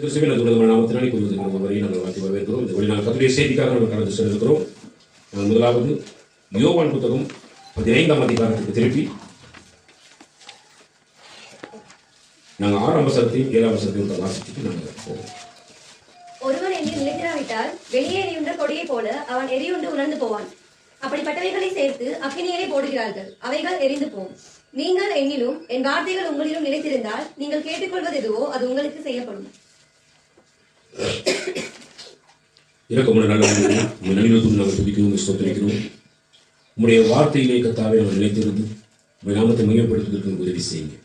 நாமத்தினாலே ஒருவரை நாங்கள் வாழ்த்து வரவேற்கிறோம். இந்த வழி நாங்கள் கர்த்தருடைய செய்திக்காக நம்ம கடந்து செல்கிறோம். முதலாவது யோவான் புத்தகம் 15ஆம் அதிகாரத்துக்கு திருப்பி நாங்கள் 6ஆம் வசனத்தையும் 7ஆம் வசனத்தையும் வாசிச்சுட்டு நாங்கள் போவோம். ஒருவன் என்னில் நிலைத்திராவிட்டால் வெளியே எரியுண்ட கொடியை போல அவன் எரியுண்டு உணர்ந்து போவான். அப்படிப்பட்டவைகளை சேர்த்து அக்கினியிலே போடுகிறார்கள், அவைகள் எரிந்து போம். நீங்கள் என்னிலும் என் வார்த்தைகள் உங்களிலும் நிலைத்திருந்தால் நீங்கள் கேட்டுக்கொள்வது எதுவோ அது உங்களுக்கு செய்யப்படும். இறக்கமுள்ள நல்ல நன்றியோடு நாங்கள் துதிக்கிறோம், ஸ்தோத்திரிக்கிறோம். உங்களுடைய வார்த்தையிலே கர்த்தாவே நாங்கள் நிலைத்திருந்து உங்களுடைய நாமத்தை மையப்படுத்துவதற்கு உதவி செய்யுங்க.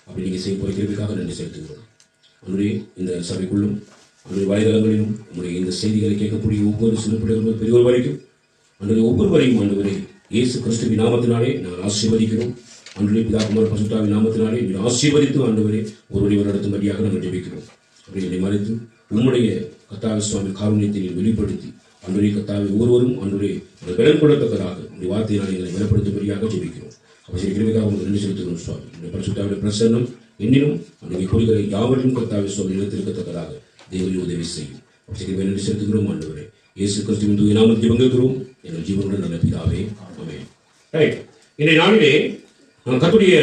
அப்படி நீங்கள் செய்ய போகிற கேள்விக்காக நன்றி செலுத்துகிறோம். அவருடைய இந்த சபைக்குள்ளும் அவருடைய வலைதளங்களிலும் உங்களுடைய இந்த செய்திகளை கேட்கக்கூடிய ஒவ்வொரு சிறு பிள்ளைகளும் பெரியவர் வரைக்கும் அன்றைய ஒவ்வொருவரையும் ஆண்டவரே இயேசு கிறிஸ்துவின் நாமத்தினாலே நாங்கள் ஆசீர்வதிக்கிறோம். அன்றைய பிதாகுமார் பரிசுத்தாவின் நாமத்தினாலே நீங்கள் ஆசீர்வதித்து ஆண்டவரே ஒருவரை நடத்தும்படியாக நாங்கள் ஜெபிக்கிறோம். அப்படி என்னை மறைத்து உம்முடைய கர்த்தாவே சுவாமி காருண்யத்தை வெளிப்படுத்தி அன்றைய கர்த்தாவை ஒவ்வொருவரும் அன்றைய பலன் கொள்ளத்தக்கதாக உங்களுடைய வார்த்தையினால் எங்களை பலப்படுத்தும்படியாக ஜெபிக்கிறோம். அப்போ சரி கிருமைக்காக உங்களுக்கு நன்றி செலுத்துகிறோம் சுவாமி. இந்த பரிசுத்தாவுடைய பிரசன்னம் என்னிலும் அன்றைய பொறிகளை யாவரையும் கர்த்தாவே சுவாமி நிலைத்திருக்கத்தக்கதாக தேவரின் உதவி செய்யும். அப்போ சரி நன்றி செலுத்துகிறோம் ஆண்டவரே. இயேசு கிறிஸ்துவின் தூய நாமத்தில் பங்கேற்கிறோம் எங்கள் ஜீவனுடன் நல்ல பிதாவே, ஆமென். ரைட், இன்றைய நாளிலே கர்த்தருடைய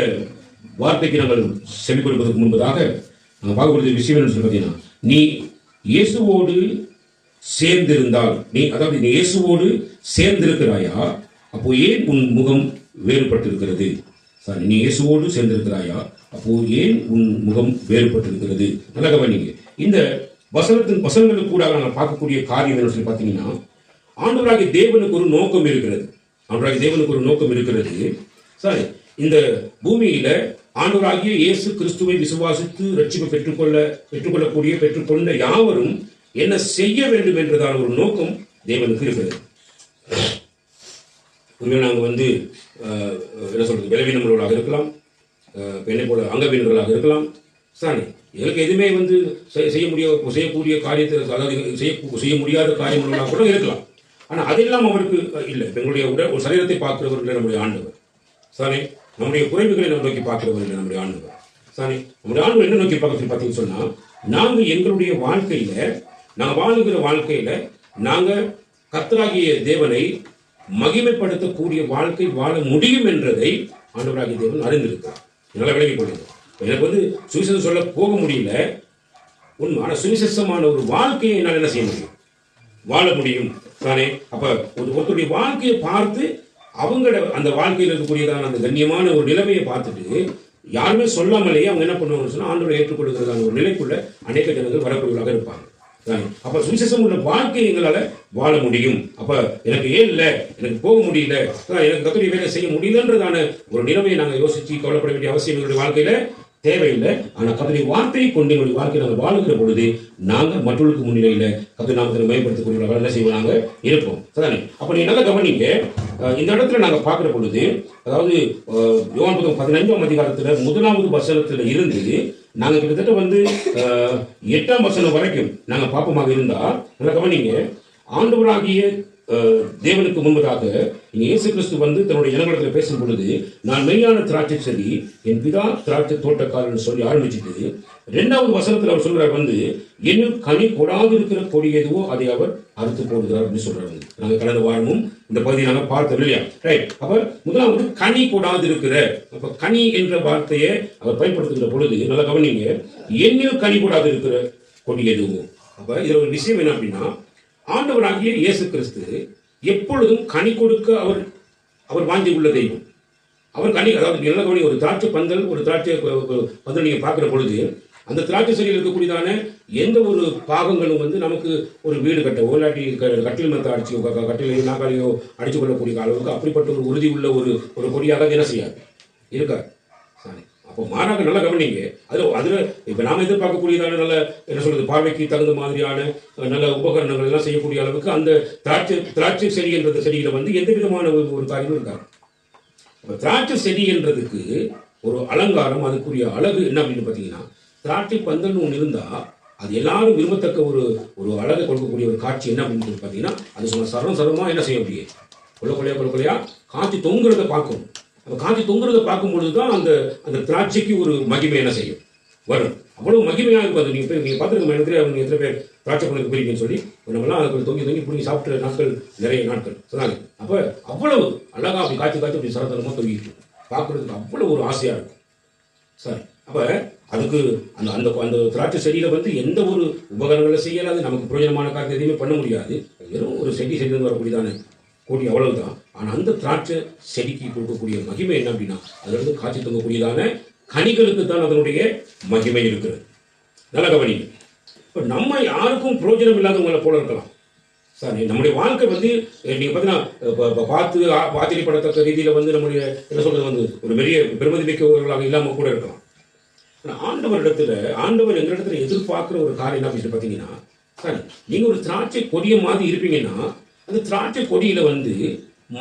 வார்த்தைக்கு நாங்கள் செவி கொடுப்பதற்கு முன்பதாக நாங்கள் பார்க்கக்கூடிய விஷயம் என்ன சொல்லி பார்த்தீங்கன்னா, நீ இயேசுவோடு சேர்ந்திருந்தால் நீ இயேசுவோடு சேர்ந்திருக்கிறாயா, அப்போ ஏன் உன் முகம் வேறுபட்டிருக்கிறது? சாரி, நீ இயேசுவோடு சேர்ந்திருக்கிறாயா, அப்போ ஏன் உன் முகம் வேறுபட்டிருக்கிறது? நல்லா கவனிங்க. இந்த வசனங்களுக்கு கூட நாங்கள் பார்க்கக்கூடிய காரியம் என்ன சொல்லி பார்த்தீங்கன்னா, ஆண்டவராகிய தேவனுக்கு ஒரு நோக்கம் இருக்கிறது. ஆண்டவராகிய தேவனுக்கு ஒரு நோக்கம் இருக்கிறது. சாரி, இந்த பூமியில ஆண்டவராகிய இயேசு கிறிஸ்துவை விசுவாசித்து ரட்சிப்பை பெற்றுக்கொண்ட யாவரும் என்ன செய்ய வேண்டும் என்றதான ஒரு நோக்கம் தேவனுக்கு இருக்கிறது. ஒருவேளை நாங்கள் என்ன சொல்றது, பலவீனங்களோடாக இருக்கலாம், என்னை போல அங்கவீனர்களாக இருக்கலாம். சாரி, எங்களுக்கு எதுவுமே செய்யக்கூடிய காரியத்தை, அதாவது செய்ய முடியாத காரியங்களாக கூட இருக்கலாம். ஆனால் அதெல்லாம் அவருக்கு இல்லை. எங்களுடைய ஒரு சரீரத்தை பார்க்கிறவர்கள் நம்முடைய ஆண்டவர். சாரி, நம்முடைய குறைவுகளை நம்ம நோக்கி பார்க்கிறவர்கள் நம்முடைய ஆண்டவர். சாரி, நம்முடைய ஆண்டவர் என்ன நோக்கி பார்த்தீங்கன்னு சொன்னா, நாங்கள் எங்களுடைய வாழ்க்கையில, நாங்கள் வாழுகிற வாழ்க்கையில நாங்கள் கர்த்தராகிய தேவனை மகிமைப்படுத்தக்கூடிய வாழ்க்கை வாழ முடியும் என்றதை ஆண்டவராகிய தேவன் அறிந்திருக்கிறார். நல்லா விளங்கி கொள்ளுங்க. எனக்கு சுவிசேஷம் சொல்ல போக முடியல உண்மை, ஆனால் சுவிசேஷமான ஒரு வாழ்க்கையை என்னால் என்ன செய்ய முடியும், வாழ முடியும் தானே. அப்ப ஒருத்தருடைய வாழ்க்கையை பார்த்து அவங்களோட அந்த வாழ்க்கையில் இருக்கக்கூடியதான அந்த கண்ணியமான ஒரு நிலைமையை பார்த்துட்டு யாருமே சொல்லாமலேயே அவங்க என்ன பண்ணுவாங்கன்னு சொன்னா, ஆண்டவரை ஏற்றுக்கொள்கிறதான ஒரு நிலைக்குள்ள அநேக ஜனங்கள் வரக்கூடியவர்களாக இருப்பாங்க. அப்ப சுவிசேஷம் உள்ள வாழ்க்கை எங்களால வாழ முடியும். அப்ப எனக்கு ஏன் இல்லை, எனக்கு போக முடியல, எனக்கு கர்த்தருடைய வேலை செய்ய முடியலன்றதான ஒரு நிலைமையை நாங்கள் யோசிச்சு கவலைப்பட வேண்டிய அவசியம் எங்களுடைய வாழ்க்கையில தேவையில்லை. ஆனால் கர்த்தருடைய வார்த்தையை கொண்டு எங்களுடைய வாழ்க்கையை நாங்கள் வாழுகிற பொழுது நாங்கள் மற்றவர்களுக்கு முன்னிலையில கர்த்தர் நாமத்தை மேம்படுத்தக்கூடிய என்ன செய்வோம், நாங்கள் இருப்போம். சரிதானே? அப்ப நீங்க நல்லா கவனிங்க. இந்த இடத்துல நாங்கள் பார்க்கிற பொழுது, அதாவது யோவான் புத்தகம் 15ஆம் அதிகாரத்துல 1வது வசனத்துல இருந்து நாங்கள் கிட்டத்தட்ட 8ஆம் வசனம் வரைக்கும் நாங்கள் பார்ப்போமாக இருந்தா நல்லா கவனிங்க. ஆண்டவராகிய தேவனுக்கு முன்பதாக இயேசு கிறிஸ்து தன்னுடைய ஜனங்களிடத்தில் பேசும் பொழுது, நான் மெய்யான திராட்சை செடி, என் பிதா திராட்சை தோட்டக்காரன் சொல்லி ஆரம்பிச்சுட்டு 2வது வசனத்தில் அவர் சொல்றார், என்னும் கனி கொடாது இருக்கிற கொடி எதுவோ அதை அவர் அறுத்து போடுகிறார் அப்படின்னு சொல்றாரு. நாங்கள் கடந்த வாரமும் இந்த பகுதியை நாங்கள் பார்த்தோம் இல்லையா? ரைட். அப்ப முதலாவது கனி கொடாது இருக்கிற, அப்ப கனி என்ற வார்த்தையை அவர் பயன்படுத்துகிற பொழுது நல்லா கவனிங்க, என்னில் கனி கொடாது இருக்கிற கொடி எதுவோ. அப்ப இதுல ஒரு விஷயம் என்ன அப்படின்னா, ஆண்டவராகிய இயேசு கிறிஸ்து எப்பொழுதும் கனி கொடுக்க அவர் வாஞ்சி உள்ள தெய்வம். அவர் கனி, அதாவது நல்ல கவனி, ஒரு திராட்சை பந்தல், ஒரு திராட்சை பந்தல் நீங்க பார்க்கிற பொழுது அந்த திராட்சை செடியில் இருக்கக்கூடியதான எந்த ஒரு பாகங்களும் நமக்கு ஒரு வீடு கட்டவோ இல்லாட்டி கட்டில் மரத்தை அடிச்சு கட்டிலையோ நாக்காலையோ அடிச்சு கொள்ளக்கூடிய அளவுக்கு அப்படிப்பட்ட ஒரு உறுதி உள்ள ஒரு கொடியாக என்ன செய்யாது, இருக்காது. அப்போ மாறாக நல்லா கவனிங்க. அதுல இப்ப நாம எதிர்பார்க்கக்கூடியதான நல்ல என்ன சொல்றது, பார்வைக்கு தகுந்த மாதிரியான நல்ல உபகரணங்கள் எல்லாம் செய்யக்கூடிய அளவுக்கு அந்த திராட்சை செடி என்ற செடியில எந்த விதமான ஒரு காரியமும் இருக்காது. திராட்சை செடி என்றதுக்கு ஒரு அலங்காரம், அதுக்குரிய அழகு என்ன அப்படின்னு பாத்தீங்கன்னா, திராட்சை பந்தல்னு ஒன்று இருந்தா அது எல்லாரும் விரும்பத்தக்க ஒரு அழகை கொடுக்கக்கூடிய ஒரு காட்சி என்ன அப்படின்னு பாத்தீங்கன்னா, அது சும்மா சரமா என்ன செய்ய முடியும், கொள்ளையா காட்சி தொங்குறத பார்க்கணும். காட்சி தொங்குறத பார்க்கும் பொழுதுதான் அந்த திராட்சைக்கு ஒரு மகிமை என்ன செய்யும், வரும். அவ்வளவு மகிமையாக இருப்பது. நீங்கள் பார்த்துருக்க இடத்துல அவங்க எத்தனை பேர் திராட்சை பழத்துக்கு போயிருக்கீங்கன்னு சொல்லி நம்மலாம் அதுக்கு தொங்கி தொங்கி பிடிங்கி சாப்பிட்ட நாட்கள் நிறைய நாட்கள் சொன்னாங்க. அப்போ அவ்வளவு அழகாக அப்படி காய்ச்சி காய்ச்சி அப்படி சரத்தனமாக தொங்கிட்டு பார்க்குறதுக்கு அவ்வளோ ஒரு ஆசையாக இருக்கும். சரி, அப்போ அதுக்கு அந்த அந்த அந்த திராட்சை செடியில் வந்து எந்த ஒரு உபகரணங்களை செய்யலாது, நமக்கு பிரயோஜனமான காரியத்தை எதுவுமே பண்ண முடியாது. வெறும் ஒரு செடியிலிருந்து வரக்கூடியதான கொடி அவ்வளவுதான். ஆனால் அந்த திராட்சை செடிக்கு கொடுக்கக்கூடிய மகிமை என்ன அப்படின்னா, அதிலிருந்து காய்ச்சி தொங்கக்கூடியதான கனிகளுக்கு தான் அதனுடைய மகிமை இருக்கிறது. நல்ல கவனி. இப்போ நம்ம யாருக்கும் பிரயோஜனம் இல்லாதவங்களை போல இருக்கலாம். சரி, நம்முடைய வாழ்க்கை வந்து நீங்கள் பார்த்தீங்கன்னா பார்த்து ஆச்சரியப்படத்தக்க ரீதியில் வந்து நம்முடைய என்ன சொல்றது வந்து ஒரு பெரிய பெருமதி மிக்கவர்களாக இல்லாமல் கூட இருக்கலாம். ஆண்டவர் எங்களிடத்துல எதிர்பார்க்குற ஒரு காரியம் என்ன அப்படின்னு பார்த்தீங்கன்னா, சரி, நீங்கள் ஒரு திராட்சை கொடியை மாதிரி இருப்பீங்கன்னா அந்த திராட்சை கொடியில வந்து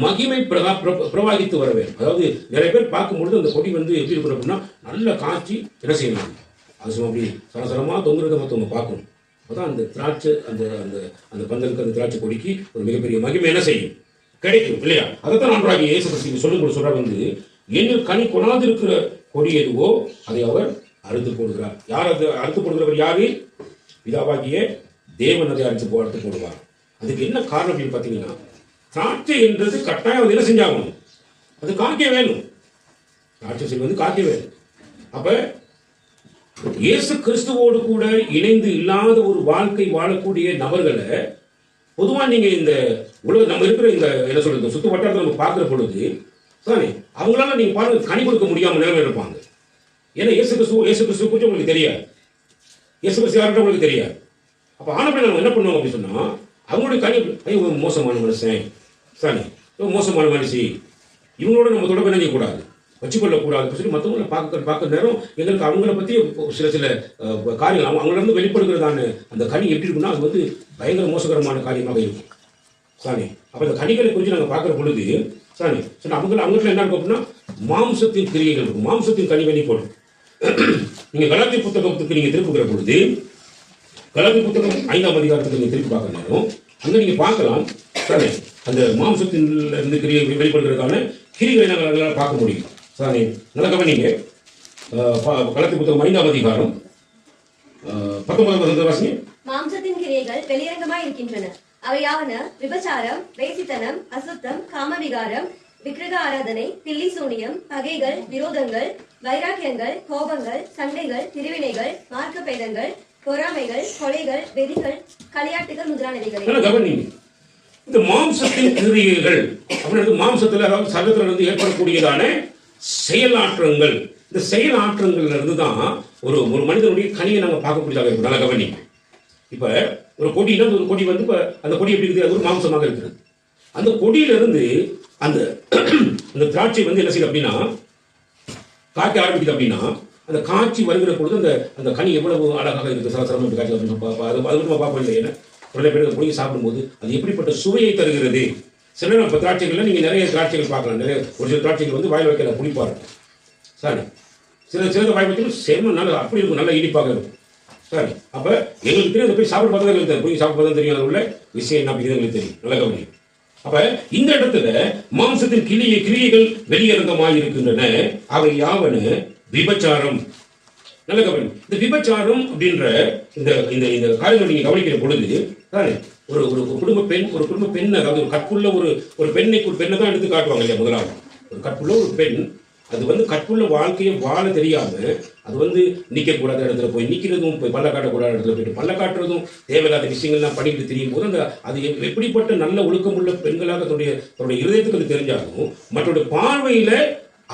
மகிமை பிரவாகித்து வர வேண்டும். அதாவது நிறைய பேர் பார்க்கும்பொழுது அந்த கொடி வந்து எப்படி இருக்கணும் அப்படின்னா நல்ல காய்ச்சி என்ன செய்யணும், அது சும்மா அப்படி சரசரமாக தொங்குறத மற்றவங்க பார்க்கணும். அப்போதான் அந்த திராட்சை அந்த அந்த அந்த பந்தலுக்கு அந்த திராட்சை கொடிக்கு ஒரு மிகப்பெரிய மகிமை என்ன செய்யும், கிடைக்கும் இல்லையா? அதைத்தான் ஆண்டவராகிய இயேசு கிறிஸ்து சொல்லும்போது சொல்றார் வந்து, என்னில் கனி கொடாது இருக்கிற கொடி எதுவோ அதை அவர் அறுத்து போடுகிறார். யார் அது அறுத்து போடுகிறவர்? யாரு? பிதாவாகிய தேவன் அதை அறுத்து போடுவார். அதுக்கு என்ன காரணம் அப்படின்னு பார்த்தீங்கன்னா, திராட்சை என்றது கட்டாயம் அது என்ன செஞ்சாகணும், அது காய்க்க வேணும். திராட்சை செடி வந்து காய்க்க வேணும். அப்ப இயேசு கிறிஸ்துவோடு கூட இணைந்து இல்லாத ஒரு வாழ்க்கை வாழக்கூடிய நபர்களை பொதுவாக நீங்க இந்த உலக நம்ம இருக்கிற இந்த என்ன சொல்றது சுத்து வட்டாரத்தில் நம்ம பார்க்கிற பொழுது தானே அவங்களால நீங்க பாருங்க கனி கொடுக்க முடியாம நிலைமை இருப்பாங்க. ஏன்னா இயேசு கிறிஸ்துவ குறித்து உங்களுக்கு தெரியாது, இயேசு கிறிஸ்து யாருன்னு உங்களுக்கு தெரியாது. அப்ப ஆனப்படி நம்ம என்ன பண்ணுவோம் அப்படின்னு சொன்னா, அவங்களுடைய கனி ஐயோ மோசமான மனுஷன் சாணி மோசமான மனுஷி, இவங்களோட நம்ம தொடர்பு நினைக்க கூடாது, வச்சுக்கொள்ளக்கூடாதுன்னு சொல்லி மற்றவங்களை பார்க்க நேரம் எங்களுக்கு அவங்கள பற்றி சில சில காரியங்கள் அவங்கள இருந்து வெளிப்படுகிறதான அந்த கனி எப்படி இருக்குன்னா அது வந்து பயங்கர மோசகரமான காரியமாக இருக்கும். சாணி அப்போ அந்த கனிகளை குறித்து நாங்கள் பார்க்குற பொழுது சாணி சரி அவங்ககிட்ட என்ன இருக்கும் அப்படின்னா மாம்சத்தின் கிரியைகள் இருக்கும், மாம்சத்தின் கனி வெளிப்படும். நீங்கள் கலாத்திய புத்தகத்துக்கு நீங்கள் திருப்புகிற பொழுது கலாத்திய புத்தகம் 5ஆம் அதிகாரத்துக்கு நீங்கள் திருப்பி பார்க்குற நேரம் அங்கே நீங்கள் பார்க்கலாம் சாணி அந்த மாம்சத்தின் இருந்து கிரியை வெளிப்படுகிறதான கிரிகளை நாங்கள் பார்க்க முடியும். சாணி நல்ல கவனிங்க, கலாத்திய புத்தகம் 5ஆம் அதிகாரம் 19 வாசிங்க. மாம்சத்தின் கிரியைகள் வெளியரங்கமாய் இருக்கின்றன. அவையாவன விபச்சாரம், வேசித்தனம், அசுத்தம், காமவிகாரம், விக்கிரக ஆராதனை, தில்லி சூனியம், பகைகள், விரோதங்கள், வைராக்கியங்கள், கோபங்கள், சண்டைகள், பிரிவினைகள், மார்க்க பேதங்கள், பொறாமைகள், கொலைகள், வெறிகள், களியாட்டுகள் முதலானவைகள். இந்த மாம்சத்தின் கிரியைகள் அப்படின்றது மாம்சத்துல அதாவது சரீரத்துல இருந்து ஏற்படக்கூடியதான செயலாற்றங்கள். இந்த செயலாற்றங்கள்ல இருந்து தான் ஒரு ஒரு மனிதனுடைய கனியை நாங்க பார்க்கக்கூடியதாக இருக்கும். நல்ல கவனி. இப்ப ஒரு கொடினா ஒரு கொடி வந்து இப்ப அந்த கொடி எப்படி இருக்குது, அது ஒரு மாம்சமாக இருக்கிறது. அந்த கொடியில இருந்து அந்த அந்த திராட்சை வந்து என்ன செய்யுது அப்படின்னா காய்க்க ஆரம்பிக்குது. அப்படின்னா அந்த காய்ச்சி வருகிற பொழுது அந்த அந்த கனி எவ்வளவு அழகாக இருக்குது, சரசரம் எப்படி காய்ச்சி அப்படின்னு அது மட்டும் பார்ப்போம் இல்லை. ஏன்னா நிறைய பேர் பொடி சாப்பிடும்போது அது எப்படிப்பட்ட சுவையை தருகிறது. சில நம்ம திராட்சைகள்ல நீங்க நிறைய திராட்சைகள் பார்க்கலாம். நிறைய ஒரு சில திராட்சைகள் வந்து வாயில் வைக்கல புளிப்பாரு சாரி, சில வாய் வைக்கணும் செம்ம நல்லா அப்படி இருக்கும், நல்லா இனிப்பாக இருக்கும். சரி, அப்ப எங்களுக்கு தெரியும் போய் சாப்பிட பார்த்தா எங்களுக்கு தெரியும், சாப்பிட பார்த்தா தெரியும், அது உள்ள விஷயம் என்ன அப்படிங்கிறது எங்களுக்கு தெரியும். நல்ல கவனி. அப்ப இந்த இடத்துல மாம்சத்தின் கிரியைகள் வெளியரங்கமாக இருக்கின்றன. அவை யாவன விபச்சாரம். நல்ல கவனி. இந்த விபச்சாரம் அப்படின்ற இந்த இந்த இந்த காரியங்கள் நீங்க கவனிக்கிற பொழுது தானே ஒரு ஒரு குடும்ப பெண் அதாவது ஒரு கற்புள்ள ஒரு பெண்ணை தான் எடுத்து காட்டுவாங்க இல்லையா? முதலாவது ஒரு கற்புள்ள ஒரு பெண் அது வந்து கற்புள்ள வாழ்க்கையை வாழ தெரியாம அது வந்து நிற்கக்கூடாத இடத்துல போய் நிற்கிறதும், போய் பல்ல காட்டக்கூடாத இடத்துல போயிட்டு பல்ல காட்டுறதும், தேவையில்லாத விஷயங்கள்லாம் பண்ணிட்டு தெரியும் போது அந்த அது எப்படிப்பட்ட நல்ல ஒழுக்கமுள்ள பெண்களாக தன்னுடைய இருதயத்துக்கு தெரிஞ்சாலும் மற்றொரு பார்வையில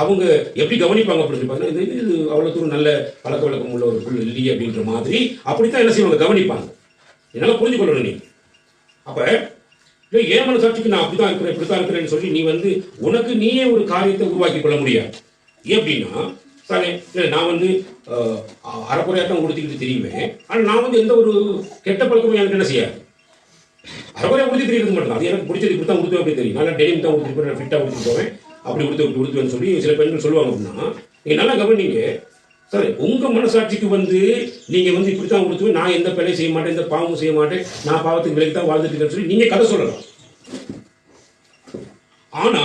அவங்க எப்படி கவனிப்பாங்க அப்படின்னு பார்த்தீங்கன்னா இது அவ்வளோ தூரம் நல்ல பழக்க வழக்கம் உள்ள ஒரு புல் இல்லையே அப்படின்ற மாதிரி அப்படித்தான் என்ன செய்வாங்க கவனிப்பாங்க. என்னால புரிஞ்சு கொள்ளணும் நீ. அப்ப ஏன் மனசாட்சிக்கு நான் அப்படிதான் இருக்கிறேன் இப்படித்தான் இருக்கிறேன்னு சொல்லி நீ வந்து உனக்கு நீயே ஒரு காரியத்தை உருவாக்கி கொள்ள முடியாது. எப்படின்னா சாரே இல்லை நான் வந்து அரைக்குறையாட்டம் கொடுத்துக்கிட்டு தெரியுமே, ஆனால் நான் வந்து எந்த ஒரு கெட்ட பழக்கமும் எனக்கு என்ன செய்யாது, அரைக்குறையா கொடுத்து தெரியறது மட்டும் அது எனக்கு பிடிச்சது இப்படி தான் கொடுத்து அப்படி தெரியும். நல்லா டெனிம் தான் கொடுத்துட்டு போய் ஃபிட்டாக கொடுத்துட்டு போவேன் அப்படி கொடுத்துவேன்னு சொல்லி சில பெண்கள் சொல்லுவாங்க. அப்படின்னா நீங்க நல்லா கவனிங்க. சரி, உங்க மனசாட்சிக்கு வந்து நீங்க வந்து இப்படித்தான் கொடுத்துவேன், நான் எந்த பிள்ளையும் செய்ய மாட்டேன், எந்த பாவமும் செய்ய மாட்டேன், நான் பாவத்துக்கு விலைக்கு தான் வாழ்ந்துட்டு இருக்கேன்னு சொல்லி நீங்க கதை சொல்லலாம். ஆனா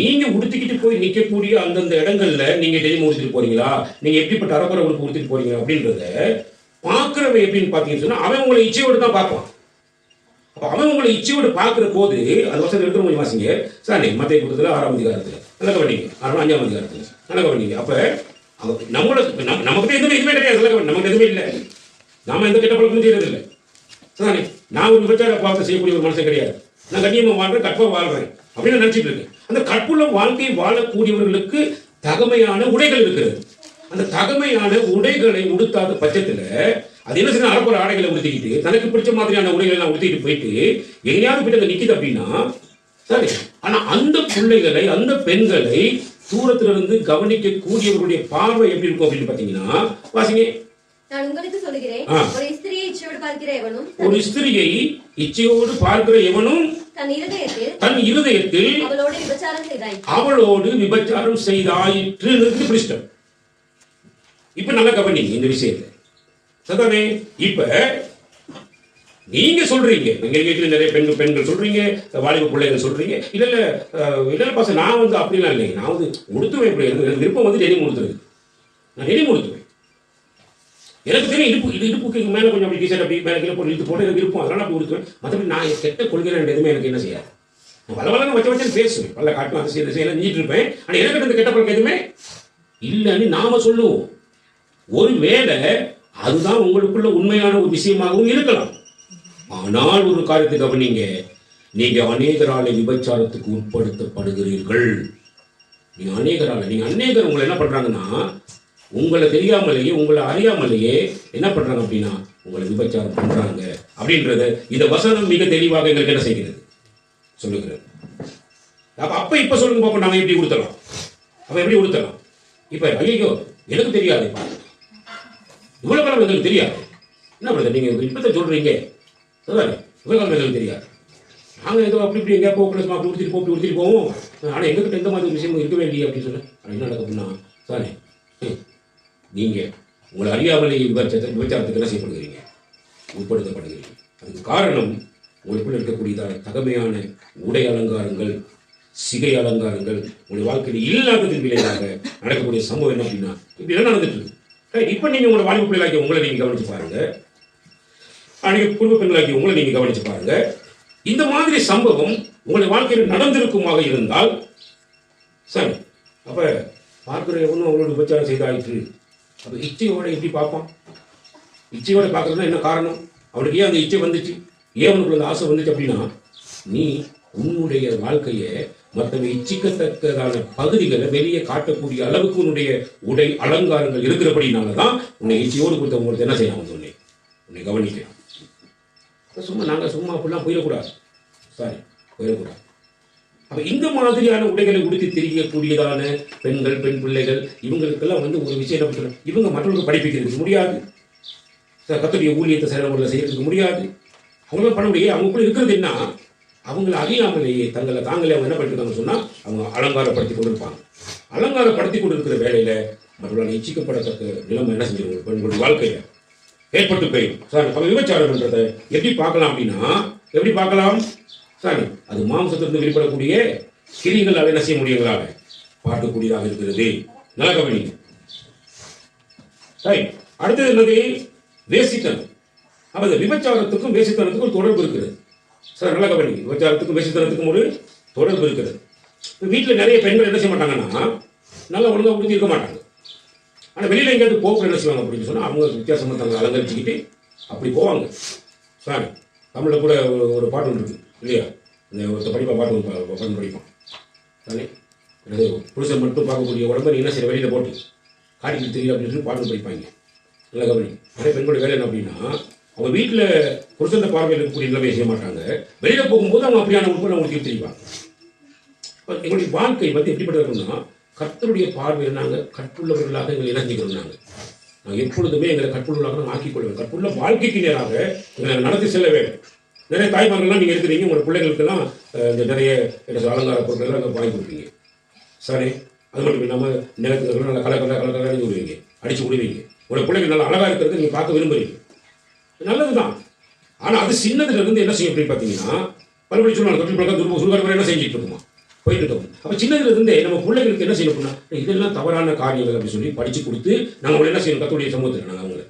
நீங்க உடுத்திக்கிட்டு போய் நிக்கக்கூடிய அந்தந்த இடங்கள்ல நீங்க டெய்லி உடுத்திட்டு போறீங்களா, நீங்க எப்படிப்பட்ட அரகுறை உடுப்பு உடுத்திட்டு போறீங்க அப்படின்றத பார்க்கிறவன் எப்படின்னு பாத்தீங்கன்னு சொன்னா அவன் உங்களை இச்சையோடு தான் பார்ப்பான். அப்ப அவன் உங்களை இச்சையோடு பார்க்கிற போது அது வசதி இருக்கிற கொஞ்சம் வாசிங்க சார். மத்திய கூட்டத்தில் 6ஆம் அதிகாரத்தில் நல்லா கவனிங்க, 5ஆம் அதிகாரத்தில் நல்லா கவனிங்க. அப்ப நம்மளோட நமக்கு எதுவுமே கிடையாது, நமக்கு எதுவுமே இல்லை, நாம எந்த கெட்ட பழக்கமும் செய்யறது இல்லை சார். நான் ஒரு விபச்சார பாவத்தை செய்யக்கூடிய ஒரு மனுஷன் கிடையாது, நான் கண்ணியமா வாழ்றேன், கற்பா வாழ்றேன் அப்படின்னு நினைச்சிட்டு இருக்கேன். அந்த கற்புள்ள வாழ்க்கை வாழக்கூடியவர்களுக்கு தகமையான உடைகள் இருக்கிறது. அந்த தகமையான உடைகளை உடுத்தாத பட்சத்துல அது என்ன செய்ய அரப்புற ஆடைகளை உடுத்திக்கிட்டு தனக்கு பிடிச்ச மாதிரியான உடைகளை எல்லாம் உடுத்திட்டு போயிட்டு எங்கேயாவது போயிட்டு நிக்குது அப்படின்னா சரி. ஆனா அந்த பிள்ளைகளை அந்த பெண்களை தூரத்துல இருந்து கவனிக்க கூடியவர்களுடைய பார்வை எப்படி இருக்கும் அப்படின்னு பாத்தீங்கன்னா வாசிங்க. நான் உங்களுக்கு சொல்லுகிறேன், ஒரு ஸ்திரியை இச்சையோடு பார்க்கிற எவனும் ஒரு ஸ்திரியை இச்சையோடு பார்க்கிற எவனும் தன் இருதயத்தில் அவளோடு விபச்சாரம் செய்தாயிற்று. பிடிச்சிட்டோம். இப்ப நல்லா கவனிங்க இந்த விஷயத்தை சதானே. இப்ப நீங்க சொல்றீங்க, எங்க வீட்டுல நிறைய பெண்கள் சொல்றீங்க, வாலிப பிள்ளைகள் சொல்றீங்க, இல்ல பாச நான் வந்து அப்படிலாம் இல்லைங்க, நான் வந்து உடுத்துவேன், விருப்பம் வந்து டெய்லி உடுத்துறது, நான் டெய்லி உடுத்துவேன். எனக்கு தெரியும் இடுப்புக்கு மேல கொஞ்சம் அப்படி டிஷர்ட் அப்படி மேல கீழே போட்டு இழுத்து போட்டு எனக்கு விருப்பம், அதனால அப்படி உடுத்துவேன். மற்றபடி நான் கெட்ட கொள்கிறேன் எதுவுமே எனக்கு என்ன செய்யாது. வளவளன்னு வச்சு பேசுவேன், பல்ல காட்டும் அதை செய்யலாம் செஞ்சுட்டு இருப்பேன். ஆனா எனக்கு அந்த கெட்ட பழக்கம் எதுவுமே இல்லைன்னு நாம சொல்லுவோம். ஒருவேளை அதுதான் உங்களுக்குள்ள உண்மையான ஒரு விஷயமாகவும் இருக்கலாம். ஆனால் ஒரு காரியத்தை கவனிங்க, நீங்க அநேகரால விபச்சாரத்துக்கு உட்படுத்தப்படுகிறீர்கள். நீங்க அநேகர் உங்களை என்ன பண்றாங்கன்னா, உங்களை தெரியாமலேயே உங்களை அறியாமலேயே என்ன பண்றாங்க அப்படின்னா உங்களை விபச்சாரம் பண்றாங்க அப்படின்றத இந்த வசனம் மிக தெளிவாக எங்களுக்கு என்ன செய்கிறது சொல்லுகிறது. அப்ப இப்ப சொல்லுங்க பாப்போம், நாங்க எப்படி கொடுத்தலாம், அப்ப எப்படி கொடுத்தலாம். இப்ப ஐயோ எனக்கு தெரியாது, இவ்வளவு காலம் எங்களுக்கு தெரியாது, என்ன பிரதர் நீங்க இப்பதான் சொல்றீங்க, இவ்வளவு காலம் எங்களுக்கு தெரியாது, நாங்க ஏதோ அப்படி இப்படி எங்கேயா போகல அப்படி உடுத்திட்டு போவோம், ஆனா எங்ககிட்ட எந்த மாதிரி விஷயம் இருக்கவே இல்லையே அப்படின்னு சொன்னேன். என்ன நடக்கும்னா சாரி, நீங்க உங்களை அறியாமலேயே விபச்சாரத்துக்கு என்ன செய்யப்படுகிறீங்க, உட்படுத்தப்படுகிறீங்க. அதுக்கு காரணம் உங்களுக்குள்ள இருக்கக்கூடியதான தகமையான உடை அலங்காரங்கள், சிகை அலங்காரங்கள் உங்களுடைய வாழ்க்கையில் இல்லாததின் விளைவாக நடக்கக்கூடிய சம்பவம் என்ன அப்படின்னா இப்படி எல்லாம் நடந்துட்டு இருக்கு. இப்ப நீங்க உங்களோட வாலிப பிள்ளைகளாக்கி உங்களை நீங்க கவனிச்சு பாருங்க, அன்னைக்கு குடும்ப பெண்களாக்கி உங்களை நீங்க கவனிச்சு பாருங்க. இந்த மாதிரி சம்பவம் உங்களுடைய வாழ்க்கையில் நடந்திருக்குமாக இருந்தால் சரி, அப்ப பார்க்கிற எவனும் அவங்களோட விபச்சாரம் செய்தாயிற்று. அப்ப இச்சையோட எப்படி பார்ப்பான்? இச்சையோட பார்க்கறதுனா என்ன காரணம்? அவனுக்கு ஏன் அந்த இச்சை வந்துச்சு, ஏன் அவனுக்கு அந்த ஆசை வந்துச்சு அப்படின்னா, நீ உன்னுடைய வாழ்க்கையை மற்றவை இச்சிக்கத்தக்கதான பகுதிகளை வெளியே காட்டக்கூடிய அளவுக்கு உன்னுடைய உடை அலங்காரங்கள் இருக்கிறபடினாலதான் உன்னை இச்சையோடு கொடுத்தவங்களுக்கு என்ன செய்யலாம் சொன்னேன், உன்னை கவனிக்கலாம். நாங்க சும்மா அப்படிலாம் போயிடக்கூடாது, சாரி போயிடக்கூடாது. அப்ப இந்த மாதிரியான உடைகளை உடுத்தி தெரியக்கூடியதான பெண்கள், பெண் பிள்ளைகள், இவங்களுக்கெல்லாம் வந்து ஒரு விஷயம் என்ன சொல்றேன், இவங்க மற்றவங்களுக்கு படிப்பிக்கிறதுக்கு முடியாது, கர்த்தருடைய ஊழியத்தை சிறந்த செய்யறதுக்கு முடியாது, அவங்களாம் பண்ண முடியாது. அவங்களுக்குள்ள இருக்கிறது என்ன, அவங்களை அறியாமலேயே தாங்களே அவங்க என்ன பண்ணிருக்காங்க சொன்னா அவங்க அலங்காரப்படுத்தி கொண்டிருப்பாங்க. அலங்காரப்படுத்தி கொண்டிருக்கிற வேலையில மற்றவர்கள் இச்சிக்கப்படத்தக்க நிலைமை என்ன செஞ்சிருவாங்க பெண்களுடைய வாழ்க்கையில ஏற்பட்டு போயிடும். சார் அவங்க விபச்சாரம்ன்றதை எப்படி பார்க்கலாம் அப்படின்னா, எப்படி பார்க்கலாம் சார், அது மாம்சத்திலிருந்து வெளிப்படக்கூடிய கிரிகளால் என்ன செய்ய முடியுங்களாக பார்க்கக்கூடியதாக இருக்கிறது. நல்லா கவனிங்க. அடுத்தது என்னது, வேசித்தனம். அப்ப இந்த விபச்சாரத்துக்கும் வேசித்தனத்துக்கும் ஒரு தொடர்பு இருக்கிறது. சார் நல்லா கவனிங்க, விபச்சாரத்துக்கும் வேசித்தனத்துக்கும் ஒரு தொடர்பு இருக்கிறது. வீட்டில் நிறைய பெண்கள் என்ன செய்ய மாட்டாங்கன்னா நல்லா ஒழுங்காக உடுத்தி இருக்க மாட்டாங்க. ஆனால் வெளியில் எங்கேயாவது போக்கு என்ன செய்வாங்க அப்படின்னு சொன்னால் அவங்க வித்தியாசமாக தங்களை அலங்கரிச்சுக்கிட்டு அப்படி போவாங்க. சார் தமிழில் கூட ஒரு பாட்டு ஒன்று இருக்குது இல்லையா, இந்த ஒருத்த படிப்பான் பாட்டு படிப்பான் தானே, புருஷன் மட்டும் பார்க்கக்கூடிய உடம்பை என்ன செய்ய வெளியில் போட்டு காட்டிக்கிட்டு தெரியல அப்படின்னு சொல்லி பாட்டு படிப்பாங்க. நல்லா கவனி. நிறைய பெண்களுடைய வேலை என்ன அப்படின்னா, அவங்க வீட்டில் புருஷன் பார்வையில் இருக்கக்கூடிய நிலைமையை செய்ய மாட்டாங்க, வெளியில் போகும்போது அவங்க அப்படியான உட்பட அவங்களுக்கு தெரிவாங்க. எங்களுடைய வாழ்க்கை வந்து எப்படிப்பட்டது இருக்குன்னா, கர்த்தருடைய பார்வையில் நாங்கள் கற்புள்ளவர்களாக எங்களை இணைஞ்சிக்கிறோம். நாங்கள் எப்பொழுதுமே எங்களை கற்புள்ளவர்களாக நாங்கள் ஆக்கிக்கொள்வோம். கற்புள்ள வாழ்க்கைக்கு நேராக எங்களை நடத்தி செல்ல வேண்டும். நிறைய தாய்மார்கள்லாம் நீங்கள் இருக்கிறீங்க, உங்களோட பிள்ளைகளுக்கெல்லாம் இந்த நிறைய அலங்கார பொருட்கள் எல்லாம் வாங்கி கொடுப்பீங்க. சரி, அது மட்டும் இல்லாமல் நிலத்துக்கு நல்லா கலக்கலா நீங்கள் விடுவீங்க, அடிச்சு விடுவீங்க. உங்களோட பிள்ளைகள் நல்லா அழகாக இருக்கிறது நீங்கள் பார்க்க விரும்புறீங்க, நல்லதுதான். ஆனால் அது சின்னதுல இருந்து என்ன செய்யும் அப்படின்னு பார்த்தீங்கன்னா, பலபடி சொன்னாலும் தொட்டில் பழக்கம் சுடுகாடு என்ன செஞ்சுட்டு இருக்குமா, போயிட்டு இருக்கோம். அப்ப சின்னதுல இருந்தே நம்ம பிள்ளைகளுக்கு என்ன செய்யணும் அப்படின்னா, இதெல்லாம் தவறான காரியங்கள் அப்படின்னு சொல்லி படிச்சு கொடுத்து நாங்கள் என்ன செய்யணும், கத்தோடைய சமூகத்தில் நாங்கள் அவங்களை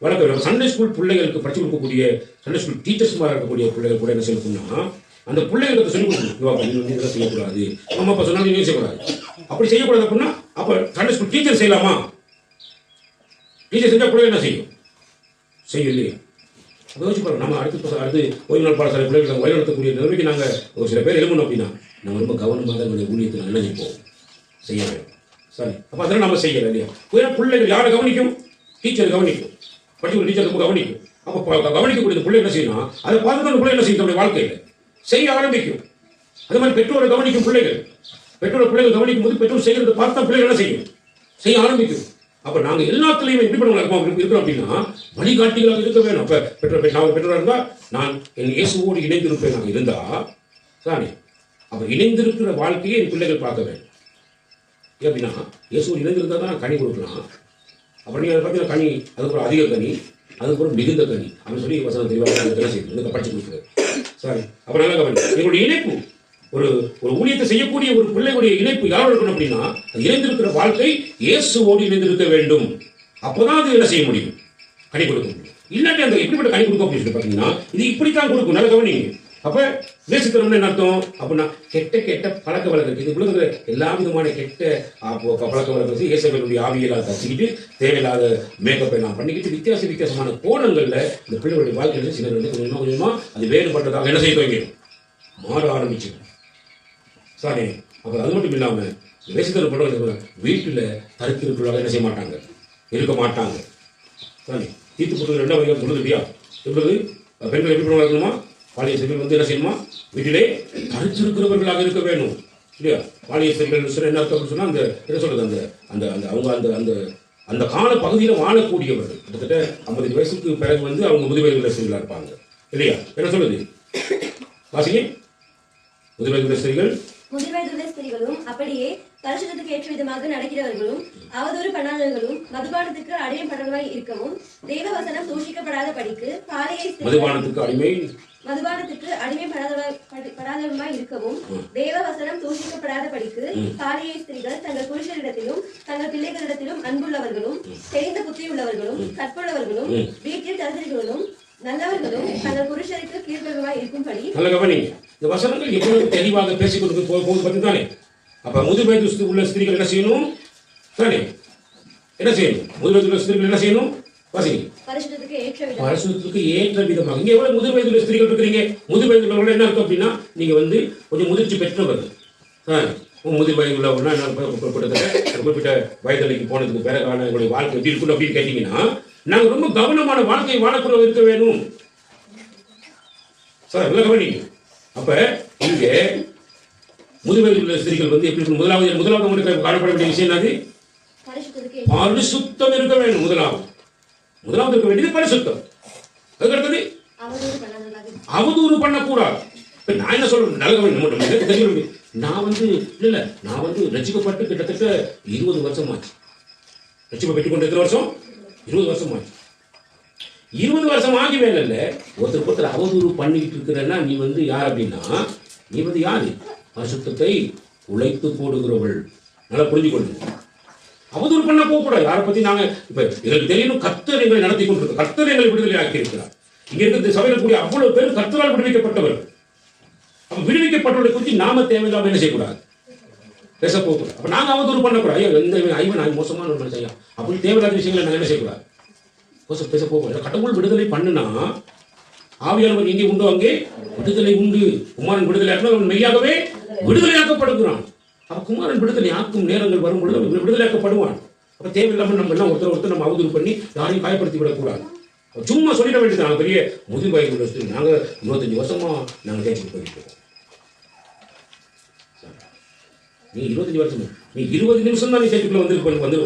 வளர்க்க. சண்டே ஸ்கூல் பிள்ளைகளுக்கு படிச்சு கொடுக்கக்கூடிய சண்டே ஸ்கூல் டீச்சர்ஸ்மாராக இருக்கக்கூடிய பிள்ளைகள் கூட என்ன செய்யணும்னா, அந்த பிள்ளைகளுக்கு சொல்லிக் கொடுக்கணும், இதெல்லாம் செய்யக்கூடாது, அம்மா அப்பா சொன்னாலும் நீங்க செய்யக்கூடாது, அப்படி செய்யக்கூடாது அப்படின்னா அப்ப சண்டே ஸ்கூல் டீச்சர் செய்யலாமா? டீச்சர் செஞ்சா பிள்ளைகள் என்ன செய்யும்? செய்யும் இல்லையா? அதை வச்சு பாருங்க. நம்ம அடுத்து ஓய்வு நாள் பாடசாலை பிள்ளைகள் வழிநடத்தக்கூடிய நிலைமைக்கு நாங்கள் ஒரு சில பேர் எழுமணும் அப்படின்னா நம்ம ரொம்ப கவனமாக எங்களுடைய ஊழியத்தில் நினைப்போம், செய்ய வேண்டும். சரி, அப்போ அதெல்லாம் நம்ம செய்யலை இல்லையா? பிள்ளைகள் யாரை கவனிக்கும்? டீச்சர் கவனிக்கும், படிக்கிற டீச்சர் ரொம்ப கவனிக்கும். அப்போ கவனிக்கக்கூடிய பிள்ளை என்ன செய்யணும், அதை பார்த்துட்டு அந்த பிள்ளை என்ன செய்யும், நம்முடைய வாழ்க்கையில் செய்ய ஆரம்பிக்கும். அதே மாதிரி பெற்றோரை கவனிக்கும் பிள்ளைகள், பிள்ளைகள் கவனிக்கும் போது பெற்றோர் செய்கிறத பார்த்தா பிள்ளைகள் என்ன செய்யும், செய்ய ஆரம்பிக்கும். அப்ப நாங்க எல்லாத்துலயுமே எப்படி இருக்கிறோம் அப்படின்னா வழிகாட்டிகளாக இருக்க வேணும். அப்ப பெற்றோராக இருந்தா நான் என் இயேசுவோடு இணைந்திருப்பேன் நாங்கள் இருந்தா தானே. அப்ப இணைந்திருக்கிற வாழ்க்கையை என் பிள்ளைகள் பார்க்க வேண்டும். அப்படின்னா இயேசுவோடு இணைந்திருந்தா தான் கனி கொடுக்கலாம். அப்புறம் நீங்க பார்த்தீங்கன்னா கனி, அதுக்கப்புறம் அதிக கனி, அதுக்கப்புறம் மிகுந்த கனி அப்படின்னு சொல்லி வசனம் தெளிவாக செய்யணும், படிச்சு கொடுக்குறது. சரி, அப்புறம் நல்லா கவனி, எங்களுடைய இணைப்பு ஒரு ஊழியத்தை செய்யக்கூடிய ஒரு பிள்ளைகளுடைய இணைப்பு யாரோட இருக்கணும் அப்படின்னா, இணைந்திருக்கிற வாழ்க்கை இயேசுவோடு இணைந்திருக்க வேண்டும். அப்போதான் அது என்ன செய்ய முடியும், கனி கொடுக்க முடியும். இல்லாட்டி அந்த எப்படிப்பட்ட கனி கொடுக்கும் அப்படின்னு சொல்லி பார்த்தீங்கன்னா இது இப்படித்தான் கொடுக்கும். நல்ல கவனிங்க. அப்ப நேசித்தனம்னு என்ன அர்த்தம் அப்படின்னா, கெட்ட பழக்க வழக்கம், இது உலகத்துல எல்லா விதமான கெட்ட பழக்க வழக்கம் இயேசுவினுடைய ஆவியெல்லாம் தச்சுக்கிட்டு தேவையில்லாத மேக்கப் எல்லாம் பண்ணிக்கிட்டு வித்தியாசமான கோணங்கள்ல இந்த பிள்ளைகளுடைய வாழ்க்கையில சிலர் வந்து கொஞ்சமா அது வேறுபட்டதாக என்ன செய்ய துவங்கிடும், மாற ஆரம்பிச்சிடும். சாரி, அப்ப அது மட்டும் இல்லாம நேசித்தனம் பண்றவங்க வீட்டுல தரித்திருக்கிறாங்க என்ன செய்ய மாட்டாங்க, இருக்க மாட்டாங்க. சாரி, தீர்த்து புத்தகம் 2ஆம் அதிகாரம் சொல்லுது இல்லையா, சொல்றது பெண்கள் எப்படி பண்ணணுமா, பாலியல் செல்கள் வந்து என்ன செய்யணுமா, வீட்டிலே தரித்திருக்கிறவர்களாக இருக்க வேணும் இல்லையா. பாலியல் செல்கள் என்ன அர்த்தம் சொன்னா, அந்த என்ன சொல்றது, அந்த அந்த அந்த அவங்க அந்த அந்த அந்த கால பகுதியில் வாழக்கூடியவர்கள் கிட்டத்தட்ட 50 வயசுக்கு பிறகு வந்து அவங்க முதுவயது ஸ்திரீகளா இருப்பாங்க இல்லையா. என்ன சொல்லுது வாசிங்க, முதுவயது ஸ்திரீகளும் அப்படியே பரிசுத்தத்துக்கு ஏற்ற விதமாக நடக்கிறவர்களும் அவதூறு பண்ணாதவர்களும் மதுபானத்துக்கு அடிமைப்பட்டவர்களாய் இருக்கவும் தேவ வசனம் தூஷிக்கப்படாத படிக்கு மதுபானத்துக்கு அடிமைப்படாதவர்களாய் இருக்கவும் தேவ வசனம் தூஷிக்கப்படாத படிக்கு பாலிய ஸ்திரீகள் தங்கள் புருஷரிடத்திலும் தங்கள் பிள்ளைகளிடத்திலும் அன்புள்ளவர்களும் தெரிந்த புத்தியுள்ளவர்களும் கற்புள்ளவர்களும் வீட்டில் தரித்திரர்களும் நல்லவர்களும் தங்கள் புருஷருக்கு கீழ்ப்படிவாய் இருக்கும்படி. நல்ல கவனிங்க, இந்த வசனங்கள் எவ்வளவு தெளிவாக பேசிக் கொடுக்க போகுது பார்த்தீங்கதானே. அப்ப முதுவயது உள்ள ஸ்திரீகள் என்ன செய்யணும் தானே, என்ன செய்யணும், முதுவயது உள்ள ஸ்திரீகள் என்ன செய்யணும் வாசிங்க, பரிசுத்தத்துக்கு ஏற்ற விதமாக. இங்க எவ்வளவு முதுவயது உள்ள ஸ்திரீகள் இருக்கிறீங்க, முதுவயது உள்ளவர்கள் என்ன அர்த்தம் அப்படின்னா நீங்க வந்து கொஞ்சம் முதிர்ச்சி பெற்றவர்கள். முதிர்வயது உள்ளவர்கள்னா குறிப்பிட்ட வயதலைக்கு போனதுக்கு பிறகான எங்களுடைய வாழ்க்கை எப்படி இருக்கணும் அப்படின்னு கேட்டீங்கன்னா, நாங்க ரொம்ப கவனமான வாழ்க்கையை வாழக்கூட இருக்க வேணும் சார். நல்ல கவனிங்க. அப்ப இங்க முதுவயது உள்ள ஸ்திரீகள் வந்து எப்படி முதலாவது காணப்பட வேண்டிய விஷயம் என்னது, பரிசுத்தம் இருக்க வேண்டும். முதலாவது இருக்க வேண்டியது பரிசுத்தம். அதுக்கு அடுத்தது அவதூறு பண்ணக்கூடாது. நான் என்ன சொல்றேன், நல்ல கவனிங்க. நான் வந்து ரட்சிக்கப்பட்டு கிட்டத்தட்ட 20 வருஷம் ஆச்சு. ரட்சிப்பை பெற்றுக் கொண்டு எத்தனை வருஷம், 20 வருஷம் ஆச்சு. 20 வருஷம் ஆகி வேலை இல்லை, ஒருத்தர் அவதூறு பண்ணிக்கிட்டு இருக்கிறன்னா நீ வந்து யார் அப்படின்னா, நீ வந்து யாரு, பரிசுத்தத்தை உழைத்து போடுகிறவள். நல்லா புரிஞ்சுக்கொள்ளுங்க. அவதூறு பண்ண போகக்கூடாது. யாரை பத்தி நாங்க இப்ப எங்களுக்கு தெரியணும், கர்த்தர் எங்களை நடத்தி கொண்டிருக்க, கர்த்தர் எங்களை விடுதலை ஆக்கி இருக்கிறார். இங்க இருக்கிற சபையில் கூடிய அவ்வளவு பேர் கர்த்தரால் விடுவிக்கப்பட்டவர்கள். அப்ப விடுவிக்கப்பட்டவர்களை குறித்து நாம தேவையில்லாம என்ன செய்யக்கூடாது, பேச போகக்கூடாது. அப்ப நாங்க அவதூறு பண்ணக்கூடாது. ஐயோ மோசமான ஒரு மனுஷன் அப்படி தேவையில்லாத விஷயங்களை நாங்க என்ன செய்யக்கூடாது, பேச போகக்கூடாது. கடவுள் விடுதலை பண்ணுனா ஆவியானவர் எங்கே உண்டோ அங்கே விடுதலை உண்டு. குமாரன் விடுதலை ஆக்கினால் மெய்யாகவே விடுதலையாக்கப்படுகிறான். அப்ப குமாரன் விடுதலை ஆக்கும் நேரங்கள் வரும் பொழுது விடுதலையாக்கப்படுவான். அப்ப தேவையில்லாமல் நம்ம எல்லாம் ஒருத்தர் நம்ம அவதூறு பண்ணி யாரையும் காயப்படுத்தி விடக்கூடாது. சும்மா சொல்லிட வேண்டியது. நாங்கள் பெரிய முதிர் வயது நாங்க 25 வருஷமா நாங்கள் தேய்ச்சி போயிட்டு இருக்கோம். நீ 25 வருஷம், நீ 20 நிமிஷம் தான் நீ சேர்த்துக்குள்ள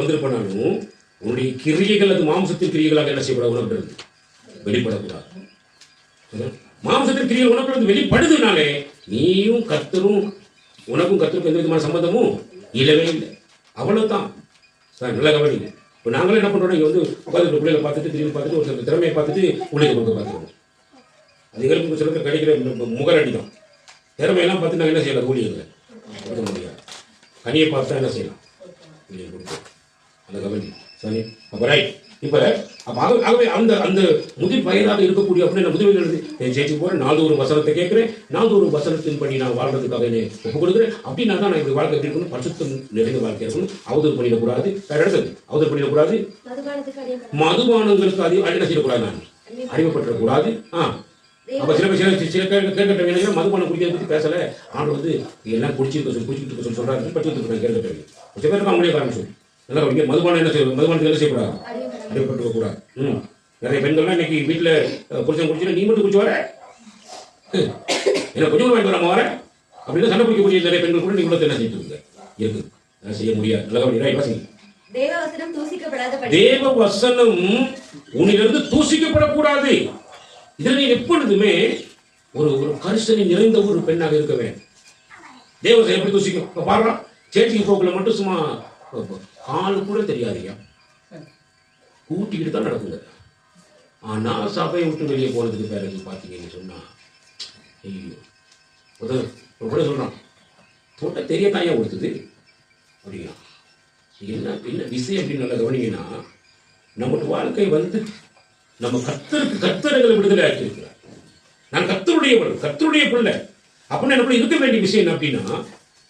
வந்திருப்பானாலும் உன்னுடைய கிரியைகள் அது மாம்சத்தின் கிரியைகளாக என்ன செய்யக்கூடாது, உனக்கு வெளிப்படக்கூடாது. மாம்சத்தின் கிரியைகள் உனக்கு வெளிப்படுதுனாலே நீயும் கர்த்தரும் உனக்கும் கர்த்தருக்கும் எந்த விதமான சம்பந்தமும் இல்லவே இல்லை. அவ்வளவுதான் சார். நல்ல கவனிங்க. இப்போ நாங்களும் என்ன பண்றோம், இங்க வந்து உட்காந்து பிள்ளைகளை பார்த்துட்டு திடீர்னு பார்த்துட்டு ஒரு திறமையை பார்த்துட்டு உள்ளே கொடுக்க பார்த்துருவோம். அது எங்களுக்கு சில பேர் கிடைக்கிற முகரடி தான். திறமையெல்லாம் பார்த்து நாங்கள் என்ன செய்யலாம், ஊழியர்கள் கொடுக்க முடியாது. கனியை பார்த்தா என்ன செய்யலாம்? வெளியே கொடுக்கும். அந்த கவனி சரி. அப்போ ரைட். இப்போ ஆகவே அந்த அந்த முதிர் வயதாக இருக்கக்கூடிய அப்படின்னு முதிர்வயது என் சேர்ச்சி போகிறேன், 4 வசனத்தை கேட்குறேன், 4 வசனத்தின்படி நான் வாழ்றதுக்காக என்னை ஒப்புக் கொடுக்குறேன். அப்படின்னா தான் நான் இப்படி வாழ்க்கை எப்படி இருக்கணும்? பரிசுத்தம் நிறைந்த வாழ்க்கை இருக்கணும். அவதூறு பண்ணிடக்கூடாது. அடுத்தது அவதூறு பண்ணிடக்கூடாது. மதுபானங்களுக்கு என்ன செய்யக்கூடாது? நான் அடிமைப்பட்டுறக்கூடாது. அப்போ சில கேட்கட்டவங்க மதுபானம் குடிக்கிறத பற்றி பேசலை. ஆனால் வந்து எல்லாம் குடிச்சிட்டு இருக்க சொல்லி சொல்கிறாங்க. பற்றி கேட்கட்டவங்க சில பேருக்கு அவங்களே காரணம் சொல்லி நல்லா இங்கே மதுபானம் என்ன செய்யும்? மதுபானத்துக்கு என்ன செய்யக்கூடாது? அடிமைப்பட்டு கூடாது. நிறைய பெண்கள்லாம் இன்னைக்கு வீட்டில் புருஷன் குடிச்சுன்னா நீ மட்டும் குடிச்சு வர என்ன கொஞ்சம் வாங்கி வராம வர அப்படின்னு சண்டை பிடிக்கக்கூடிய நிறைய பெண்கள் கூட நீங்களும் என்ன செஞ்சுட்டு இருக்குது அதை செய்ய முடியாது. நல்லா வாசிங்க. தேவ வசனம் உன்னிலிருந்து தூசிக்கப்படக்கூடாது. இதில் நீ எப்பொழுதுமே ஒரு ஒரு கரிசனை நிறைந்த ஒரு பெண்ணாக இருக்க வேண்டும். தேவசம் எப்படி தூசிக்கும்? பாருடா, சேர்ச்சிக்கு போக்குல மட்டும் சும்மா ஆளு கூட தெரியாதுயா, கூட்டிக்கிட்டு தான் நடக்குங்க. ஆனா சபையை விட்டு வெளியே போனதுக்கு பிறகு பார்த்தீங்கன்னு சொன்னா ஐயோ கூட சொல்றான் போட்ட தெரிய தாயா கொடுத்தது அப்படின்னா என்ன என்ன விஷயம் அப்படின்னு நல்லா கவனிங்கன்னா, நம்முடைய வாழ்க்கை வந்து நம்ம கர்த்தர்களை விடுதலை ஆக்கியிருக்கிறார். நான் கர்த்தருடைய பிள்ளை அப்படின்னு எனக்கு இருக்க வேண்டிய விஷயம் என்ன அப்படின்னா,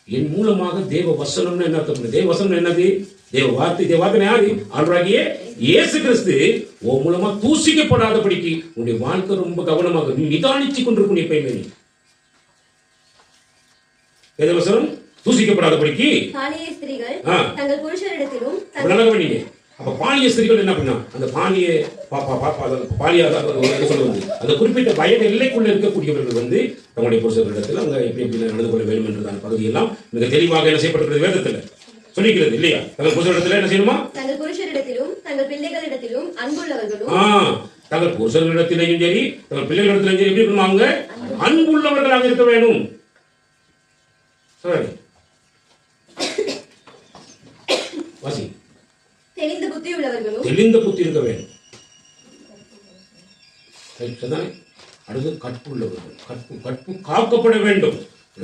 என் மூலமாக தேவ வசனம்னு என்ன அர்த்தம்? தேவ வசனம் என்னது? தேவ வார்த்தை யாரு? ஆண்டவராகிய இயேசு கிறிஸ்து உன் மூலமா தூசிக்கப்படாதபடிக்கு உன்னுடைய வாழ்க்கை ரொம்ப கவனமாக நீ நிதானிச்சு கொண்டிருக்கும். எப்பயுமே நீ தேவ வசனம் தூசிக்கப்படாதபடிக்கு தங்கள் புருஷரிடத்திலும் அப்ப பாலிய ஸ்திரீகள் என்ன பண்ணா, அந்த சொல்லுவது அந்த குறிப்பிட்ட வயது எல்லைக்குள்ள இருக்கக்கூடியவர்கள் வந்து தங்களுடைய புருஷர்களிடத்தில் அவங்க எப்படி எப்படி நடந்து கொள்ள வேண்டும் என்றதான பகுதியெல்லாம் மிக தெளிவாக என்ன செய்யப்பட்டிருக்கிறது? வேதத்தில் சொல்லிக்கிறது இல்லையா? தங்கள் புருஷரிடத்தில் என்ன செய்யணுமா? தங்கள் புருஷரிடத்திலும் தங்கள் பிள்ளைகளிடத்திலும் அன்புள்ளவர்களும் தங்கள் புருஷர்களிடத்திலையும் சரி தங்கள் பிள்ளைகளிடத்திலும் சரி எப்படி இருக்கணும்? அவங்க அன்புள்ளவர்களாக இருக்க வேணும். சரி வாசி. தெளிந்த புத்தி இருக்க வேண்டும். அடுத்து கற்பு உள்ளவர்கள். கற்பு காக்கப்பட வேண்டும்.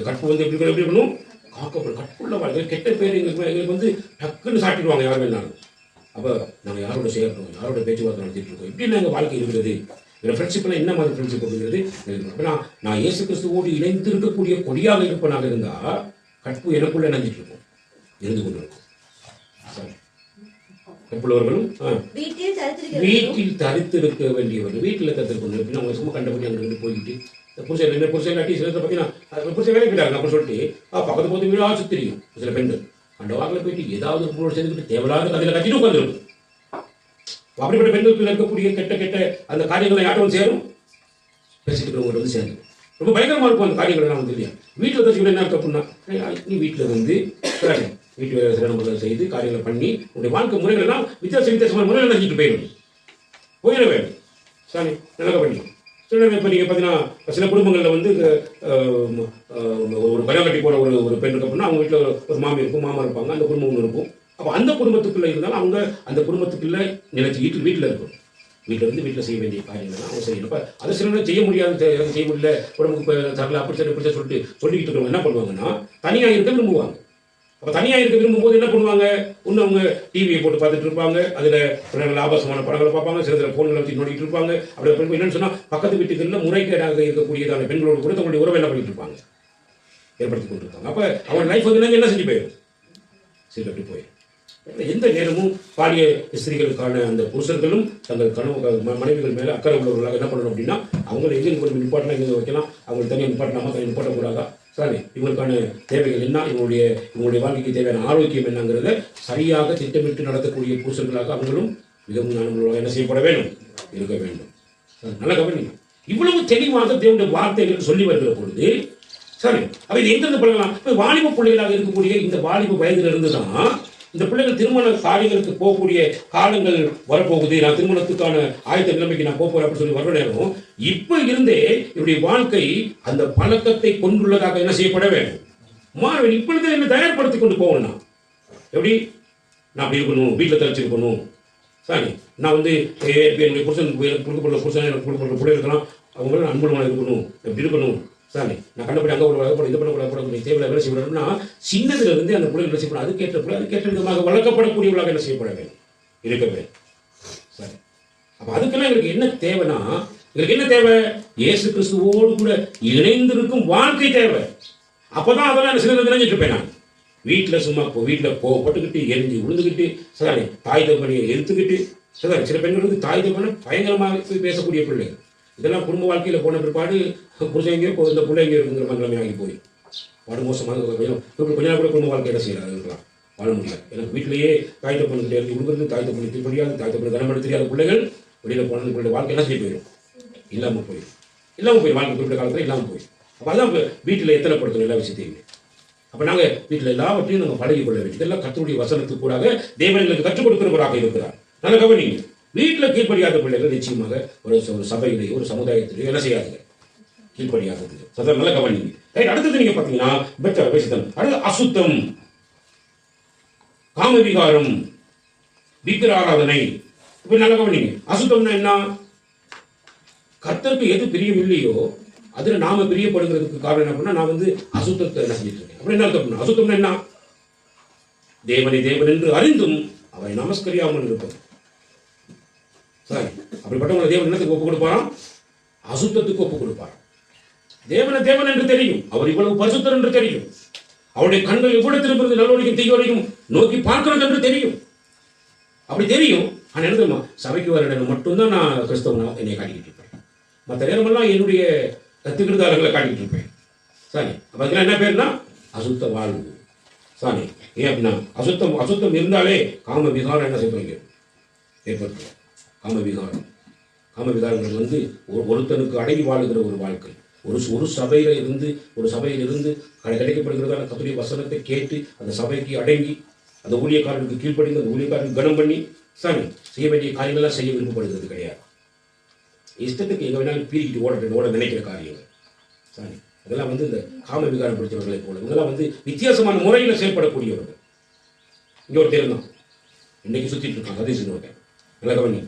கற்பு வந்து எப்படி இருக்கணும்? காக்கப்படும். கற்புள்ள வாழ்க்கை. கெட்ட பேர் எங்களுக்கு வந்து டக்குன்னு சாட்டிடுவாங்க யார் வேணாலும். அப்போ நாங்கள் யாரோட சேர்க்கிறோம், யாரோட பேச்சுவார்த்தை நடத்திட்டு இருக்கோம், இப்படி நாங்கள் வாழ்க்கை இருக்கிறது. ஃப்ரெண்ட்ஷிப்லாம் என்ன மாதிரி ஃப்ரெண்ட்ஷிப் அப்படிங்கிறது அப்படின்னா, நான் இயேசு கிறிஸ்துவோடு இணைந்து இருக்கக்கூடிய கொடியாக இருப்பனாக இருந்தால் கற்பு எனக்குள்ள நினைஞ்சிட்டு இருக்கும், இருந்து கொண்டு இருக்கும். எப்பளவர்களும் வீட்டில் தரித்திருக்க வேண்டியவர்கள். வீட்டில் தரித்திருக்கணும் அப்படின்னா அவங்க சும்மா கண்டபடி அங்கே போய்கிட்டு புருஷன் இல்லாட்டி சில பார்த்தீங்கன்னா புருஷன் வேலை போயிட்டாங்க அப்படின்னு சொல்லிட்டு பக்கத்து போது வீடு ஆச்சு தெரியும். சில பெண்கள் அந்த வாக்கில் போயிட்டு ஏதாவது ஒரு பொருள் சேர்ந்துக்கிட்டு தேவையில்லாத கதையில் கட்டிட்டு உட்காந்துருக்கும். அப்படிப்பட்ட பெண்களுக்கு இருக்கக்கூடிய கெட்ட அந்த காரியங்களை யாரும் சேரும் பேசிக்கிறவங்க வந்து சேர்ந்து ரொம்ப பயங்கரமாக இருக்கும். அந்த காரியங்கள் வந்து இல்லையா? வீட்டில் தச்சு என்ன இருக்கு அப்படின்னா, நீ வீட்டில் வந்து வீட்டு வேலை சில நம்பர்கள் செய்து காரியங்களை பண்ணி உங்களுடைய வாழ்க்கை முறைகள் எல்லாம் வித்தியாசமான முறைகள் நினைச்சிட்டு போயிட வேண்டும். சாமி நல்லா பண்ணி சில இப்போ நீங்கள் பார்த்தீங்கன்னா சில குடும்பங்களில் வந்து ஒரு பயம் கட்டி போகிற ஒரு பெண் இருக்கு அப்படின்னா அவங்க வீட்டில் ஒரு மாமி இருக்கும், மாமா இருப்பாங்க, அந்த குடும்பம் ஒன்று இருக்கும். அப்போ அந்த குடும்பத்துக்குள்ளே இருந்தாலும் அவங்க அந்த குடும்பத்துக்குள்ளே நினைச்சு வீட்டில் இருக்கும். வீட்டில் செய்ய வேண்டிய காரியங்கள்லாம் அவங்க செய்யணும். இப்போ அதை சில செய்ய முடியாது, செய்ய முடியல, உடம்புக்கு தரல, அப்படி சொல்லிக்கிட்டு இருக்கிறவங்க என்ன பண்ணுவாங்கன்னா தனியாக இருக்க விரும்புவாங்க. அப்போ தனியாக இருக்க விரும்பும்போது என்ன பண்ணுவாங்க? ஒன்று அவங்க டிவியை போட்டு பார்த்துட்டு இருப்பாங்க, அதில் ஆபாசமான படங்களை பார்ப்பாங்க, சில ஃபோன்களை வச்சு நோண்டிட்டு இருப்பாங்க. அப்படி என்னன்னு சொன்னால் பக்கத்து வீட்டுகளில் முறைகேடாக இருக்கக்கூடியதான பெண்களோடு கூட தங்களுடைய உறவை என்ன பண்ணிட்டு இருப்பாங்க, ஏற்படுத்தி கொண்டு இருப்பாங்க. அப்போ அவங்க லைஃப் வந்து என்ன செஞ்சு போயிடும்? சரி அப்படி போயிடும். எந்த நேரமும் பாலிய ஸ்திரீகளுக்கான அந்த புருஷர்களும் தங்கள் மனைவிகள் மேலே அக்கறை உள்ளவர்களாக என்ன பண்ணணும் அப்படின்னா அவங்களை எங்கே கொண்டு நிப்பாட்டினா எங்கே வைக்கலாம், அவங்களுக்கு தனியாக நிப்பாட்டினாமா தனி நிப்பாட்டக்கூடாதா? சரி, இவங்களுக்கான தேவைகள் என்ன, இவங்களுடைய வாழ்க்கைக்கு தேவையான ஆரோக்கியம் என்னங்கிறத சரியாக திட்டமிட்டு நடத்தக்கூடிய புருஷர்களாக அவங்களும் மிகவும் ஞானமுள்ளவர்களாக என்ன செய்யப்பட வேண்டும், இருக்க வேண்டும். நல்ல கவனி. இவ்வளவு தெளிவாக தேவனுடைய வார்த்தைகள் சொல்லி வருகிற பொழுது சரி அவை எங்கிருந்து பண்ணலாம்? இப்போ வாலிப பிள்ளைகளாக இருக்கக்கூடிய இந்த வாலிப வயதிலிருந்து தான் இந்த பிள்ளைகள் திருமண காரியங்களுக்கு போகக்கூடிய காலங்கள் வரப்போகுது. நான் திருமணத்துக்கான ஆயத்த நிலைமைக்கு நான் போறேன் அப்படின்னு சொல்லி வர நேரம் இப்ப இருந்தே என்னுடைய வாழ்க்கை அந்த பழக்கத்தை கொண்டுள்ளதாக என்ன செய்யப்பட வேண்டும், மாணவன் இப்பொழுது என்ன தயார்படுத்திக் கொண்டு போகணும். எப்படி நான் அப்படி இருக்கணும், வீட்டில் தரிச்சிருக்கணும். சரி, நான் வந்து என்னுடைய புருஷன் கொடுக்கப்பட்ட புருஷன் எனக்கு கொடுக்கப்பட்ட பிள்ளை இருக்கலாம், அவங்களும் அன்புமான இருக்கணும், எப்படி இருக்கணும், சாமி நான் கண்டபடி அங்கே போட இது பண்ணக்கூடாது தேவையில்லை வேலை செய்யப்படணும்னா சின்னதுல இருந்து அந்த பிள்ளைகள் என்ன செய்யப்படும் அதுக்கேற்ற விதமாக வளர்க்கப்படக்கூடியவர்களாக என்ன செய்யப்பட வேண்டும் இருக்க வேண்டும். சரி, அப்ப அதுக்கெல்லாம் எங்களுக்கு என்ன தேவைன்னா எங்களுக்கு என்ன தேவை? இயேசு கிறிஸ்துவோடு கூட இணைந்திருக்கும் வாழ்க்கை தேவை. அப்பதான் அதெல்லாம் சில நினைஞ்சிட்டு இருப்பேன் நான் வீட்டில் சும்மா வீட்டில் கோவப்பட்டுக்கிட்டு எரிஞ்சு விழுந்துக்கிட்டு சரி தாய் தகப்பனையை எதிர்த்துக்கிட்டு சரி சில பெண்கள் வந்து தாய் தகப்பனை பயங்கரமாக பேசக்கூடிய பிள்ளைகள். இதெல்லாம் குடும்ப வாழ்க்கையில் போன பிற்பாடு புருஷன் எங்கேயோ இந்த பிள்ளை எங்கேயோ இருக்குங்கிற மாதிரி நிலைமை ஆகி போய் பாடு மோசமாக கொஞ்ச நாள் கூட குடும்ப வாழ்க்கை என்ன செய்யலாம் இருக்கலாம் வாழ முடியாது. எனக்கு வீட்டிலேயே தாய் தகப்பனுக்கிட்ட இருந்து விழுகிறது தாய் தகப்பனை திருப்படியாது தாய் தகப்பனை கனமட தெரியாத பிள்ளைகள் வெளியில் போனது பிள்ளை வாழ்க்கை என்ன செய்ய போயிடும் இல்லாமல் போயிடும் வாழ்க்கை குறிப்பிட்ட காலத்தில் இல்லாமல் போயிடும். அப்போ அதான் வீட்டில் எத்தனைப்படுத்தணும் எல்லா விஷயத்தையுமே. அப்போ நாங்கள் வீட்டில் எல்லாவற்றையும் நாங்கள் பழகி கொள்ள வேண்டும். இதெல்லாம் கர்த்தருடைய வசனத்துக்கு கூடாக தேவன் எங்களுக்கு கற்றுக் கொடுக்கிறவராக இருக்கிறார். நல்ல கவனிங்க, வீட்டில் கீழ்ப்படியாத பிள்ளைகள் நிச்சயமாக ஒரு சபையிலேயோ ஒரு சமுதாயத்திலேயோ என்ன செய்யாதுங்க கீழ்ப்படியாதது. அதான் நல்ல கவனிங்க. ரைட், அடுத்தது நீங்க பார்த்தீங்கன்னா பெட்டர் பேசித்தன் அடுத்து அசுத்தம், காமவிகாரம், விக்கிர ஆராதனை. இப்போ நல்ல கவனிங்க, அசுத்தம்னா என்ன? கர்த்தருக்கு எது பிரியம் இல்லையோ அதுல நாம பிரியப்படுகிறதுக்கு காரணம் என்ன பண்ணா நான் வந்து அசுத்தத்தை என்ன செஞ்சிட்டு இருக்கேன். அப்படி என்ன அர்த்தம்? அசுத்தம்னா என்ன? தேவனை தேவன் என்று அறிந்தும் அவரை நமஸ்கரியாமல் இருப்பது. சரி, அப்படிப்பட்டவங்களை தேவன் என்னத்துக்கு ஒப்பு கொடுப்பாராம்? அசுத்தத்துக்கு ஒப்பு கொடுப்பாராம். தேவனை தேவன் என்று தெரியும், அவர் இவ்வளவு பரிசுத்தர் என்று தெரியும், அவருடைய கண்கள் எவ்வளவு திரும்புறது நல்லவரையும் தீயோரையும் நோக்கி பார்க்கிறது என்று தெரியும். அப்படி தெரியும். ஆனா என்ன தெரியுமா? சபைக்கு வர இடம் மட்டும்தான் நான் கிறிஸ்தவனா என்னை காட்டிக்கிட்டு இருப்பேன். மற்ற நேரமெல்லாம் என்னுடைய கத்துக்கிறதாரங்களை காட்டிக்கிட்டு இருப்பேன். சரி, அப்ப அதுல என்ன பேருனா அசுத்த வாழ்வு. சாமி ஏன் அப்படின்னா அசுத்தம் இருந்தாலே காம விகாரம் என்ன செய்வாங்க ஏற்பட்டு காம விகாரங்கள் வந்து ஒருத்தனுக்கு அடங்கி வாழுகிற ஒரு வாழ்க்கை. ஒரு சபையில இருந்து கிடைக்கப்படுகிறதான கர்த்தருடைய வசனத்தை கேட்டு அந்த சபைக்கு அடங்கி அந்த ஊழியக்காரனுக்கு கீழ்ப்படிந்து அந்த ஊழியக்காரனுக்கு கனம் பண்ணி சாமி செய்ய வேண்டிய காரியங்கள்லாம் செய்ய விருப்பப்படுகிறது கிடையாது. இஷ்டத்துக்கு எங்க வேணாலும் பீறிக்கிட்டு ஓட நினைக்கிற காரியங்கள் சாமி அதெல்லாம் வந்து இந்த காம விகாரம் பிடிச்சவர்களை போல இதெல்லாம் வந்து வித்தியாசமான முறையில் செயல்படக்கூடியவர்கள். இங்கே ஒரு தேர்ந்தான் இன்னைக்கு சுத்திட்டு இருக்கான் சதீஷன் ஒருத்தன். நல்ல கவனி,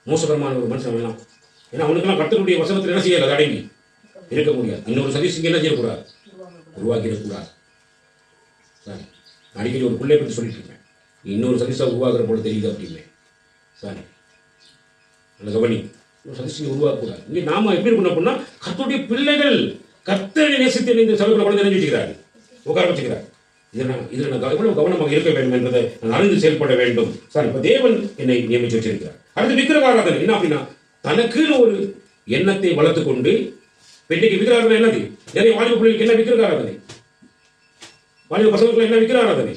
மோசகரமான ஒரு மனுஷன் வேணாம். ஏன்னா அவனுக்கெல்லாம் கர்த்தருடைய வசனத்தில் என்ன செய்யல அடங்கி இருக்க முடியாது. இன்னொரு சதீஷ் இங்கே என்ன செய்யக்கூடாது, உருவாக்கிடக்கூடாது. சாரி, அடிக்கடி ஒரு பிள்ளைய பற்றி சொல்லிட்டு இருக்கேன், இன்னொரு சதீஷா உருவாக்குற போல தெரியுது அப்படின்னு. சாரி, நல்ல கவனி, சதீஷை உருவாக்கக்கூடாது. இங்கே நாம எப்படி இருக்கணும் அப்படின்னா கர்த்தருடைய பிள்ளைகள் கர்த்தரை நேசித்து இந்த சபைக்குள்ள குழந்தை நினைச்சுக்கிறார், உட்கார வச்சுக்கிறார். இதில் நான் எவ்வளவு கவனமாக இருக்க வேண்டும் என்றதை நான் அறிந்து செயல்பட வேண்டும். சார், இப்ப தேவன் என்னை நியமிச்சு வச்சிருக்கிறார். அடுத்து விக்கிரகாராதனை என்ன அப்படின்னா தனக்குன்னு ஒரு எண்ணத்தை வளர்த்து கொண்டு பெண்ணைக்கு விக்கிரகாராதனை என்னது? நிறைய வாலிப பிள்ளைகளுக்கு என்ன விக்கிரகாராதனை? வாலிப பசங்களுக்கு என்ன விக்கிரகாராதனை?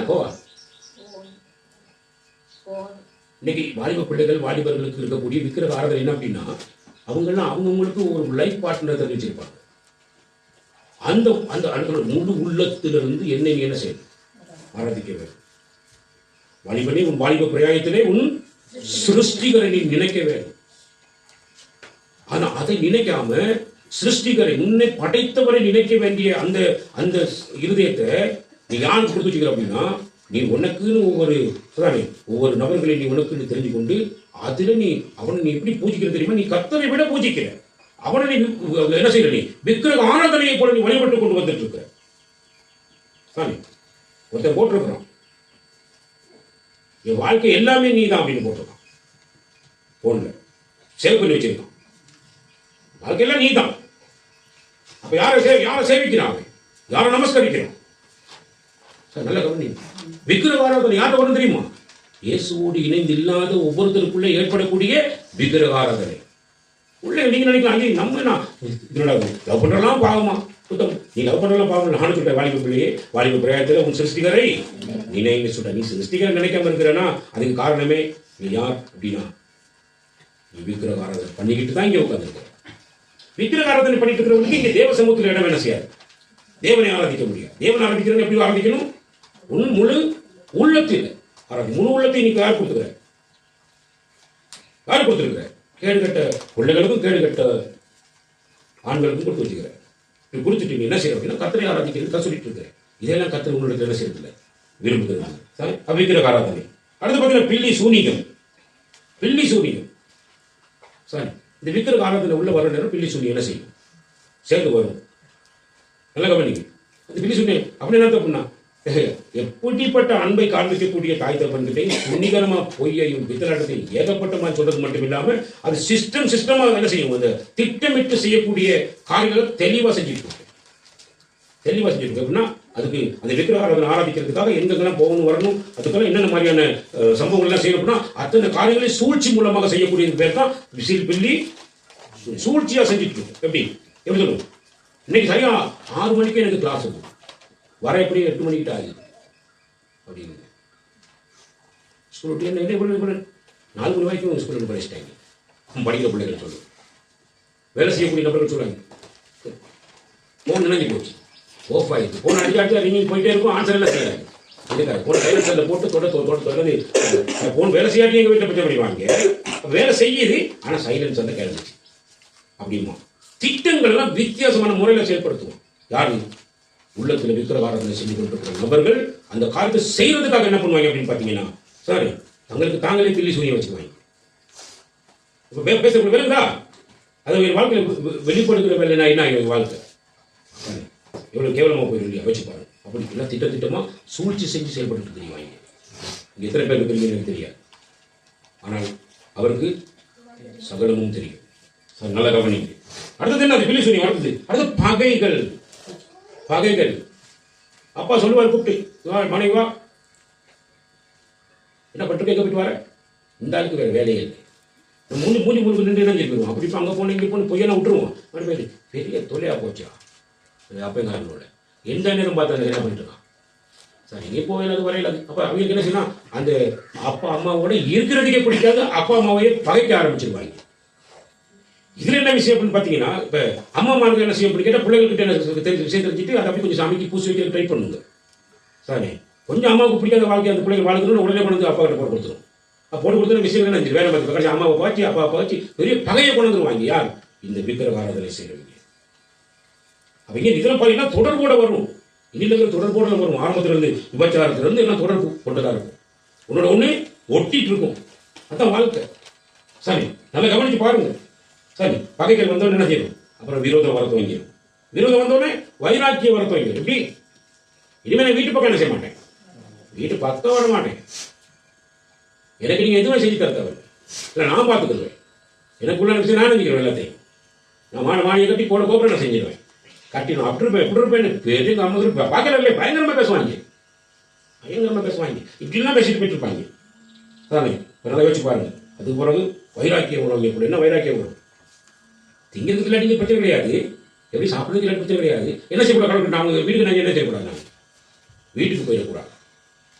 கோவா இன்னைக்கு வாலிப பிள்ளைகள் வாலிபர்களுக்கு இருக்கக்கூடிய விக்கிரக ஆராதனை என்ன அப்படின்னா அவங்கெல்லாம் அவங்கவுங்களுக்கு ஒரு லைஃப் பார்ட்னர் தான் வச்சிருப்பாங்க. அந்த அந்த முழு உள்ளத்திலிருந்து என்னை என்ன செய்யும் ஆராதிக்க வேண்டும். வாலிபனே உன் வாலிப பிரயாயத்திலே உன் சிருஷ்டிகரை நீ நினைக்க வேண்டும். ஆனா அதை நினைக்காம சிருஷ்டிகரை உன்னை படைத்தவரை நினைக்க வேண்டிய அந்த அந்த இருதயத்தை நீ யாருக்கு கொடுத்து வச்சுக்கிற அப்படின்னா நீ உனக்குன்னு ஒவ்வொரு நபர்களை நீ உனக்குன்னு தெரிஞ்சு கொண்டு அதுல நீ அவனை நீ எப்படி பூஜிக்கிற தெரியுமா? நீ கர்த்தரை விட பூஜிக்கிற அவனை நீ என்ன செய்யற? நீ விக்கிரக ஆராதனையை போல நீ வழிபட்டு கொண்டு வந்துட்டு இருக்கிற. ஒருத்தன் போட்டிருக்கிறான் என் வாழ்க்கை எல்லாமே நீ தான் அப்படின்னு போட்டிருக்கான். போன்ல சேவ் பண்ணி வச்சிருக்கான், வாழ்க்கையெல்லாம் நீ தான். அப்ப யாரை சேவிக்கிறான், யாரை நமஸ்கரிக்கிறான்? நல்ல கவனி, விக்கிரக ஆராதனை யார்கிட்ட வரும் தெரியுமா? இயேசுவோடு இணைந்து இல்லாத ஒவ்வொருத்தருக்குள்ளே ஏற்படக்கூடிய விக்கிரக ஆராதனை. உள்ள நீங்க நினைக்கலாம் நம்ம லவ் பண்றலாம் பாவமா சுத்தம், நீ லவ் பண்றலாம் பாவம். நானும் சொல்றேன் வாலிப பிள்ளையே வாலிப பிரயாயத்தில் உன் சிருஷ்டிகரை நினைங்க சொல்ற. நீ சிருஷ்டிகரை நினைக்காம இருக்கிறனா அதுக்கு காரணமே நீ யார் அப்படின்னா நீ விக்கிரக ஆராதனை பண்ணிக்கிட்டு தான் இங்கே உட்காந்துருக்க. விக்கிரக ஆராதனை பண்ணிட்டு இருக்கிறவங்களுக்கு இங்கே தேவ சமூகத்தில் இடம் என்ன செய்யாது, தேவனை ஆராதிக்க முடியாது. தேவனை ஆராதிக்கிறது எப்படி ஆராதிக்கணும்? உன் முழு உள்ளத்தில் ஆராதி. முழு உள்ளத்தை நீ யார் கொடுத்துக்கிற? யார் கொடுத்துருக்கிற? கேடுகட்ட பிள்ளைகளுக்கும் கேடுகட்ட ஆண்களுக்கும் கொடுத்து வச்சுக்கிற. இப்படி கொடுத்துட்டு நீ என்ன செய்யற அப்படின்னா கர்த்தரை ஆராதிக்கிறது சொல்லிட்டு இருக்கிற. இதெல்லாம் கர்த்தர் உங்களுக்கு என்ன செய்யறதில்லை, விரும்புகிறாங்க. விக்கிரக ஆராதனை. அடுத்து பார்த்தீங்கன்னா பில்லி சூனிகம். பில்லி சூனிகம். சரி, இந்த விக்கிரக ஆராதனை உள்ள வர நேரம் பில்லி சுனி என்ன செய்யும்? சேர்ந்து வரும். நல்லா கவனிங்க. இந்த பில்லி சுனி அப்படி என்ன தப்புன்னா, எப்படிப்பட்ட அன்பை காண்பிக்கக்கூடிய தாய் தப்பன்கிட்டே துணிகரமா பொய்யையும் பித்தலாட்டத்தையும் ஏகப்பட்டமா சொல்றது மட்டும் இல்லாம அது சிஸ்டமா என்ன செய்யும்? அந்த திட்டமிட்டு செய்யக்கூடிய காரியங்களை தெளிவா செஞ்சுட்டு அப்படின்னா அதுக்கு அந்த விக்கிரக ஆராதனை ஆராதிக்கிறதுக்காக எங்கெல்லாம் போகணும் வரணும், அதுக்கெல்லாம் என்னென்ன மாதிரியான சம்பவங்கள் எல்லாம் செய்யணும்னா அத்தனை காரியங்களை சூழ்ச்சி மூலமாக செய்யக்கூடிய பேர் தான் பில்லி சூழ்ச்சியா செஞ்சுட்டு இருக்கும். எப்படி சொல்லுவோம்? இன்னைக்கு சரியா 6 மணிக்கு எனக்கு கிளாஸ் இருக்கும், வர எப்படி 8 மணிக்கிட்ட ஆகுது அப்படின்னு ஸ்கூல் என்ன 4 மணி வரைக்கும் ஸ்கூலில் படிச்சுட்டாங்க. படிக்கிற பிள்ளைகள் சொல்லுவோம், வேலை செய்யக்கூடிய நபர்கள் சொல்லுவாங்க ஃபோன் நினைஞ்சு போச்சு, ஓஃப் ஆயிடுச்சு, ஃபோன் அடிச்சு ரிங்கிங் போயிட்டே இருக்கும், ஆன்சர் எல்லாம் செய்யறாங்க. இதுக்காக ஃபோன் சைலன்ஸில் போட்டு தொடர்ந்து ஃபோன் வேலை செய்யாட்டி எங்கள் வீட்டில் பிரச்சனை பண்ணிடுவாங்க. வேலை செய்யுது ஆனால் சைலன்ஸ் அந்த கிளம்பிச்சு அப்படிமா. திட்டங்கள்லாம் வித்தியாசமான முறையில் செயல்படுத்துவோம். யாரு? உள்ளத்தில் விக்கிரக ஆராதனை செஞ்சு கொண்டிருக்கிற நபர்கள் அந்த காரியத்தை செய்யறதுக்காக என்ன பண்ணுவாங்க அப்படின்னு பார்த்தீங்கன்னா, சாரி தங்களுக்கு தாங்களே பில்லி சூனியை வச்சுக்குவாங்க. இப்போ பேசக்கூடிய வேலைங்களா அது வாழ்க்கையில் வெளிப்படுத்துகிற வேலை என்ன வாழ்க்கை எவ்வளோ கேவலமாக போயிடும் இல்லையா? வச்சு பாருங்க. அப்படி எல்லாம் திட்டமாக சூழ்ச்சி செஞ்சு செயல்பட்டு தெரியுவாங்க. இங்கே எத்தனை பேருக்கு தெரியும் எனக்கு தெரியாது, ஆனால் அவருக்கு சகலமும் தெரியும். நல்ல கவனிங்க. அடுத்தது என்ன? பில்லி சூனியம். அடுத்தது பகைகள். அப்பா சொல்லுவார் கூப்பிட்டு, மனைவி வா, என்ன பட்டு கேட்க போயிட்டு வர, இந்த ஆளுக்கு வேற வேலையே இல்லை, மூஞ்சி நின்று தான் போயிடுவோம். அப்படி அங்கே போன இங்கே போன பொய்யெல்லாம் விட்டுருவோம். மறுபடி பெரிய தொலையா போச்சா அப்பங்காரனோட எந்த நேரம் பார்த்தா என்ன பண்ணிட்டு இருக்கான். சரி இங்கே போயிடாது வரையிலாது. அப்போ அவங்களுக்கு என்ன செய்யணும்? அந்த அப்பா அம்மாவோட இருக்கிறதுக்கே பிடிக்காது, அப்பா அம்மாவையே பகைக்க ஆரம்பிச்சிருவாங்க. இதுல என்ன விஷயம் அப்படின்னு பார்த்தீங்கன்னா, இப்போ அம்மா அம்மாவுக்கு என்ன செய்யும் அப்படின்னு கேட்டால் பிள்ளைகள்கிட்ட என்ன விஷயம் தெரிஞ்சுட்டு அதை அப்படி கொஞ்சம் சாமிக்கு பூசி வைக்க ட்ரை பண்ணுங்க. சரி கொஞ்சம் அம்மாவுக்கு பிடிக்காத வாழ்க்கை அந்த பிள்ளைங்க வாழ்க்கணும்னு உடனே கொண்டு வந்து அப்பா கிட்ட போட்டு கொடுத்துரும். போட்டு கொடுத்துற விஷயம் என்ன வேலை பார்த்து கடைசி அம்மாவை பாய்ச்சி அப்பாவை பாய்ச்சி பெரிய பகையை கொண்டு வந்துருவாங்க. யார்? இந்த விக்கிரக ஆராதனை செய்யறவங்க. அவங்க இதெல்லாம் பார்த்தீங்கன்னா தொடர்போட வரும், இன்னில தொடர்போட வரும். ஆரம்பத்திலிருந்து விபச்சாரத்திலிருந்து எல்லாம் தொடர்பு கொண்டதா இருக்கும், உன்னோட ஒண்ணு ஒட்டிட்டு இருக்கும். அதான் வாழ்க்கை. சரி நல்லா கவனிச்சு பாருங்க. சரி பகைகள் வந்தோடனே என்ன செய்யணும்? அப்புறம் விரோதம் வர துவங்கிடும். விரோதம் வந்தோடனே வைராக்கியம் வர துவங்கிடும். எப்படி? இனிமே நான் வீட்டு பக்கம் என்ன செய்ய மாட்டேன், வீட்டு பக்கம் வர மாட்டேன், எனக்கு நீங்க எதுவுமே செஞ்சு தரத்தவர் இல்லை, நான் பார்த்துக்கிறேன், எனக்குள்ள விஷயம் நான் செஞ்சுக்கிறேன், எல்லாத்தையும் நான் மாடியை கட்டி போட கோபுரம் நான் செஞ்சிடுவேன், கட்டிடும் அப்படி இருப்பேன் இப்படி இருப்பேன் பேரு அம்மா பார்க்கல பயங்கரமா பேசுவாங்க. இப்படிலாம் பேசிட்டு போயிட்டு இருப்பாங்க. அதானே நல்லா யோசிச்சு பாருங்க. அதுக்கு பிறகு வைராக்கியம் வரும். எப்படி என்ன வைராக்கியம் வரும்? திங்கிறதுக்கு இல்லாட்டி பிரச்சனை கிடையாது, எப்படி சாப்பிட்றதுக்கு இல்லாட்டி பிரச்சனை கிடையாது. என்ன செய்யக்கூடாது? கடவுள் அவங்க வீட்டுக்கு நாங்கள் என்ன செய்யக்கூடாது? நாங்கள் வீட்டுக்கு போயிடக்கூடாது.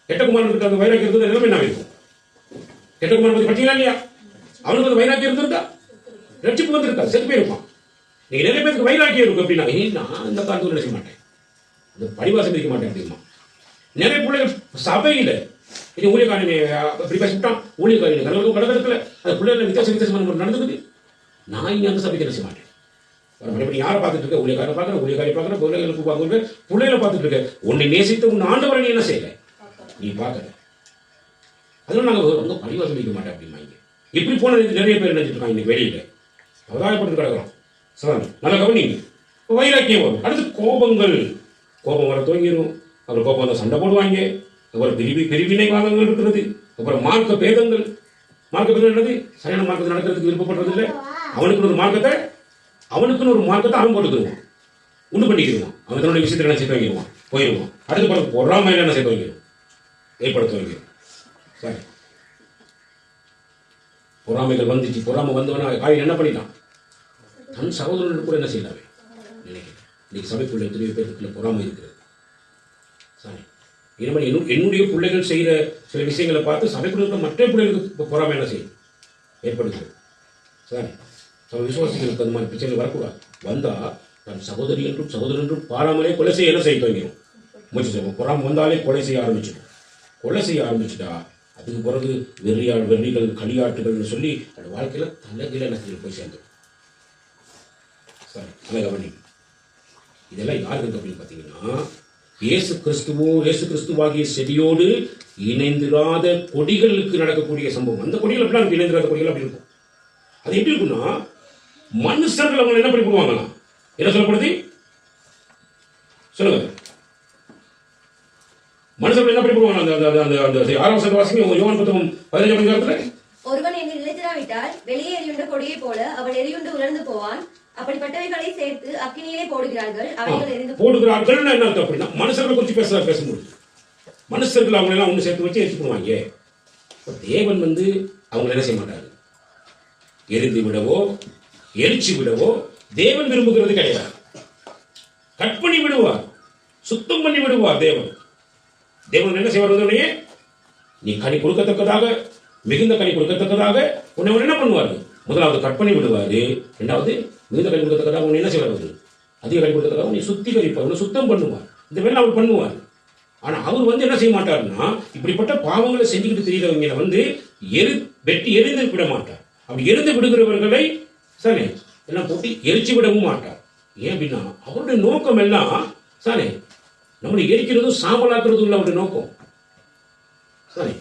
கெட்ட குமாரன் கிட்ட அந்த வைராக்கியம் இருந்தது எல்லாமே என்ன இருக்கும்? கெட்ட குமாரன் பற்றி படிச்சீங்களா இல்லையா? அவனுக்கு அந்த வைராக்கியம் இருந்திருக்கா? ரட்சிப்பு வந்திருக்கா? செத்து போயிருப்பான். நீங்க நிறைய பேருக்கு வைராக்கியம் இருக்கும் அப்படின்னா, நான் இந்த காலத்தில் நினைக்க மாட்டேன், அந்த பரிவாசம் இருக்க மாட்டேன் அப்படிமா. நிறைய பிள்ளைகள் சபையில் இது ஊழியக்காரன் அப்படி பேசிவிட்டான், ஊழியக்காரன் கடற்கடத்தில் அந்த பிள்ளைகள் வித்தியாசமான நடந்துக்குது. நான் இங்கே அந்த சபைக்கு நினைச்ச மாட்டேன். மறுபடியும் யாரை பார்த்துட்டு இருக்க? ஊழியக்காரை பார்க்குறேன், ஊழியக்காரை பார்க்குறேன், பிள்ளைகளுக்கு பார்க்குறேன், பிள்ளைகளை பார்த்துட்டு இருக்க. உன்னை நேசித்த உன் ஆண்டவரை நீ என்ன செய்யல? நீ பார்க்கற. அதெல்லாம் நாங்கள் ரொம்ப பரிவாசம் வைக்க மாட்டேன் அப்படிமா. இப்படி போன நிறைய பேர் நினைச்சிட்டு இருக்காங்க இன்னைக்கு வெளியில அவதாயப்பட்டு கிடக்கிறோம். சார் நல்லா கவனிங்க. வைராக்கியம் வரும். அடுத்து கோபம் வர துவங்கிடும். அப்புறம் கோபம் வந்து சண்டை போடுவாங்க. அப்புறம் பிரிவினை வாதங்கள் இருக்கிறது. அப்புறம் மார்க்க பேதங்கள் என்னது? சரியான மார்க்கத்தை நடக்கிறதுக்கு விருப்பப்படுறது இல்லை. அவனுக்குன்னு ஒரு மார்க்கத்தை அவன் போட்டுக்கிடுவான், உண்டு பண்ணிக்கிடுவான். அவன் தன்னுடைய விஷயத்தில் என்ன சேர்த்து வாங்கிடுவான், போயிடுவான். அடுத்து பிறகு பொறாமையில என்ன சேர்த்து வாங்கிடும், ஏற்படுத்த வாங்கிடும். சரி பொறாமைகள் வந்துச்சு. பொறாமை வந்தவன காரியம் என்ன பண்ணிட்டான்? தன் சகோதரர்கள் கூட என்ன செய்யலாமே நினைக்கிறேன். இன்னைக்கு சபைக்குள்ள எத்தனையோ பேருக்குள்ள பொறாமை இருக்கிறது. சரி இனிமேல் என்னுடைய பிள்ளைகள் செய்கிற சில விஷயங்களை பார்த்து சபைக்குள்ள இருக்கிற மற்ற பிள்ளைகளுக்கு பொறாமை என்ன செய்யும், ஏற்படுகிறது. சரி விசுவாசிகளுக்கு அந்த மாதிரி பிரச்சனை வரக்கூடாது. வந்தா தன் சகோதரி என்றும் சகோதரன் என்றும் பாராமலே கொலை செய்ய என்ன செய்ய துவங்கிடும். முயற்சி செய்வோம். பொறாமை வந்தாலே கொலை செய்ய ஆரம்பிச்சிடும். கொலை செய்ய ஆரம்பிச்சுட்டா அதுக்கு பிறகு வெறிகள் களியாட்டுகள்னு சொல்லி அந்த வாழ்க்கையில தலைகீழ என்ன செய்ய போய் சேர்ந்துடும். சரி அதை கவனி. இதெல்லாம் யாருக்கு அப்படின்னு பார்த்தீங்கன்னா, இயேசு கிறிஸ்துவாகிய செடியோடு இணைந்திராத கொடிகளுக்கு நடக்கக்கூடிய சம்பவம். அந்த கொடிகள் அப்படிலாம் இணைந்திராத கொடிகள் அப்படி இருக்கும். அது எப்படி இருக்குன்னா, மனுஷர்கள் அவங்க என்ன பண்ணி போடுவாங்களா? என்ன சொல்லப்படுது சொல்லுங்க. மனுஷர்கள் என்ன பண்ணி போடுவாங்க? அந்த 6ஆம் வசனத்தை வாசிங்க. யோவான் புத்தகம் 15ஆம் அதிகாரத்துல, ஒருவன் என்னை நிலைத்திராவிட்டால் வெளியே எரியுண்ட கொடியை போல அவன் எரியுண்டு உலர்ந்து போவான். அப்படிப்பட்டவைகளை சேர்த்து அக்கினியிலே போடுகிறார்கள், அவைகள் எரிந்து போடுகிறார்கள். என்ன அர்த்தம் அப்படின்னா, மனுஷர்களை குறித்து பேசும்போது மனுஷர்கள் அவங்க எல்லாம் ஒன்று சேர்த்து வச்சு எரிச்சு போடுவாங்க. தேவன் அவங்க என்ன செய்ய மாட்டாரு, எரிந்து விடவோ எரிச்சு விடவோ தேவன் விரும்புகிறது கிடையாது. கட் பண்ணி விடுவார், சுத்தம் பண்ணி விடுவார். தேவன் என்ன செய்வார்? நீ கனி கொடுக்கத்தக்கதாக, மிகுந்த கனி கொடுக்கத்தக்கதாக உன்னை என்ன பண்ணுவாரு? முதலாவது கட் பண்ணி விடுவாரு. இரண்டாவது மிகுந்த கனி கொடுக்கத்தக்கதாக உன்னை என்ன செய்வார்? அதிக கனி கொடுக்கத்தக்கதாக உன்னை சுத்திகரிப்பார், உன்னை சுத்தம் பண்ணுவார். இந்த வேலை அவர் பண்ணுவார். ஆனா அவர் என்ன செய்ய மாட்டாருன்னா, இப்படிப்பட்ட பாவங்களை செஞ்சுக்கிட்டு தெரியறவங்களை வெட்டி எரிந்து விட மாட்டார். அப்படி எரிந்து விடுகிறவர்களை சானே எல்லாம் போட்டு எரிச்சு விடவும் மாட்டார். ஏன் அப்படின்னா அவருடைய நோக்கம் எல்லாம் சானே நம்மளை எரிக்கிறதும் சாம்பலாக்குறதும் இல்லை அவருடைய நோக்கம். சாரி,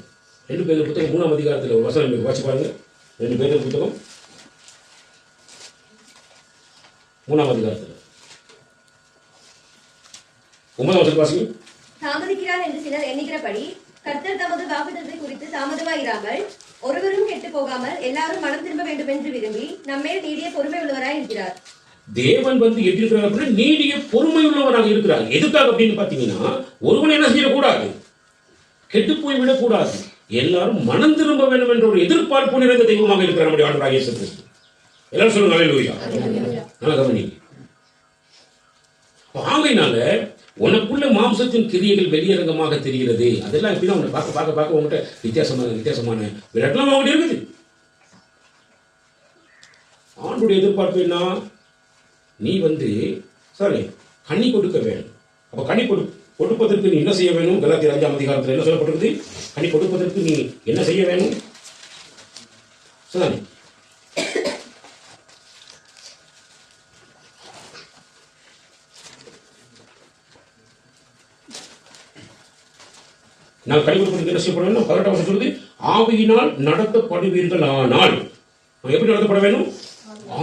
2 பேர் புத்தகம் 3ஆம் அதிகாரத்தில் ஒரு வசனம் வாசி பாருங்க. 2 பேர் புத்தகம் 3ஆம் அதிகாரத்தில் 9ஆம் வசனம் வாசிங்க. தாமதிக்கிறார் என்று சிலர் எண்ணுகிறபடி கர்த்தர் தமது வாக்குத்தத்தத்தை குறித்து தாமதமாயிராமல் ஒருவரும் கெட்டு போகாமல் எல்லாரும் மனம் திரும்ப வேண்டும் என்று விரும்பி நம்மேல் நீடிய பொறுமை உள்ளவராய் இருக்கிறார். தேவன் எப்படி இருக்கிறார் அப்படின்னா, நீடிய பொறுமை உள்ளவராக இருக்கிறார். எதுக்காக அப்படின்னு பாத்தீங்கன்னா, ஒருவன் என்ன செய்யக்கூடாது, கெட்டு போய் விடக்கூடாது, எல்லாரும் மனம் திரும்ப வேண்டும் என்ற ஒரு எதிர்பார்ப்பு நிறைந்த தெய்வமாக இருக்கிறார் நம்முடைய ஆண்டவராகிய இயேசு கிறிஸ்து. எல்லாரும் சொல்லுங்க அல்லேலூயா. நல்லா கவனிங்க. ஆகையினால உனக்குள்ள மாம்சத்தின் கிரியைகள் வெளியரங்கமாக தெரிகிறது. அதெல்லாம் எப்படின்னா உன்னை பார்க்க உங்கள்கிட்ட வித்தியாசமான விளையாட்டுலாம் அவங்கள்ட்ட இருக்குது. ஆண்டுடைய எதிர்பார்ப்பு என்ன? நீ சாரி கனி கொடுக்க வேணும். அப்ப கனி கொடுப்பதற்கு நீ என்ன செய்ய வேணும்? கலாத்தியர் 5ஆம் அதிகாரத்தில் என்ன சொல்லப்பட்டிருக்கு? கனி கொடுப்பதற்கு நீ என்ன செய்ய வேணும்? சரி, நான் கனி கொடுப்பதற்கு என்ன செய்யப்பட? 18ஆம் வசனம் சொல்லுது, ஆவியினால் நடத்தப்படுவீர்கள். ஆனால் எப்படி நடத்தப்பட வேணும்?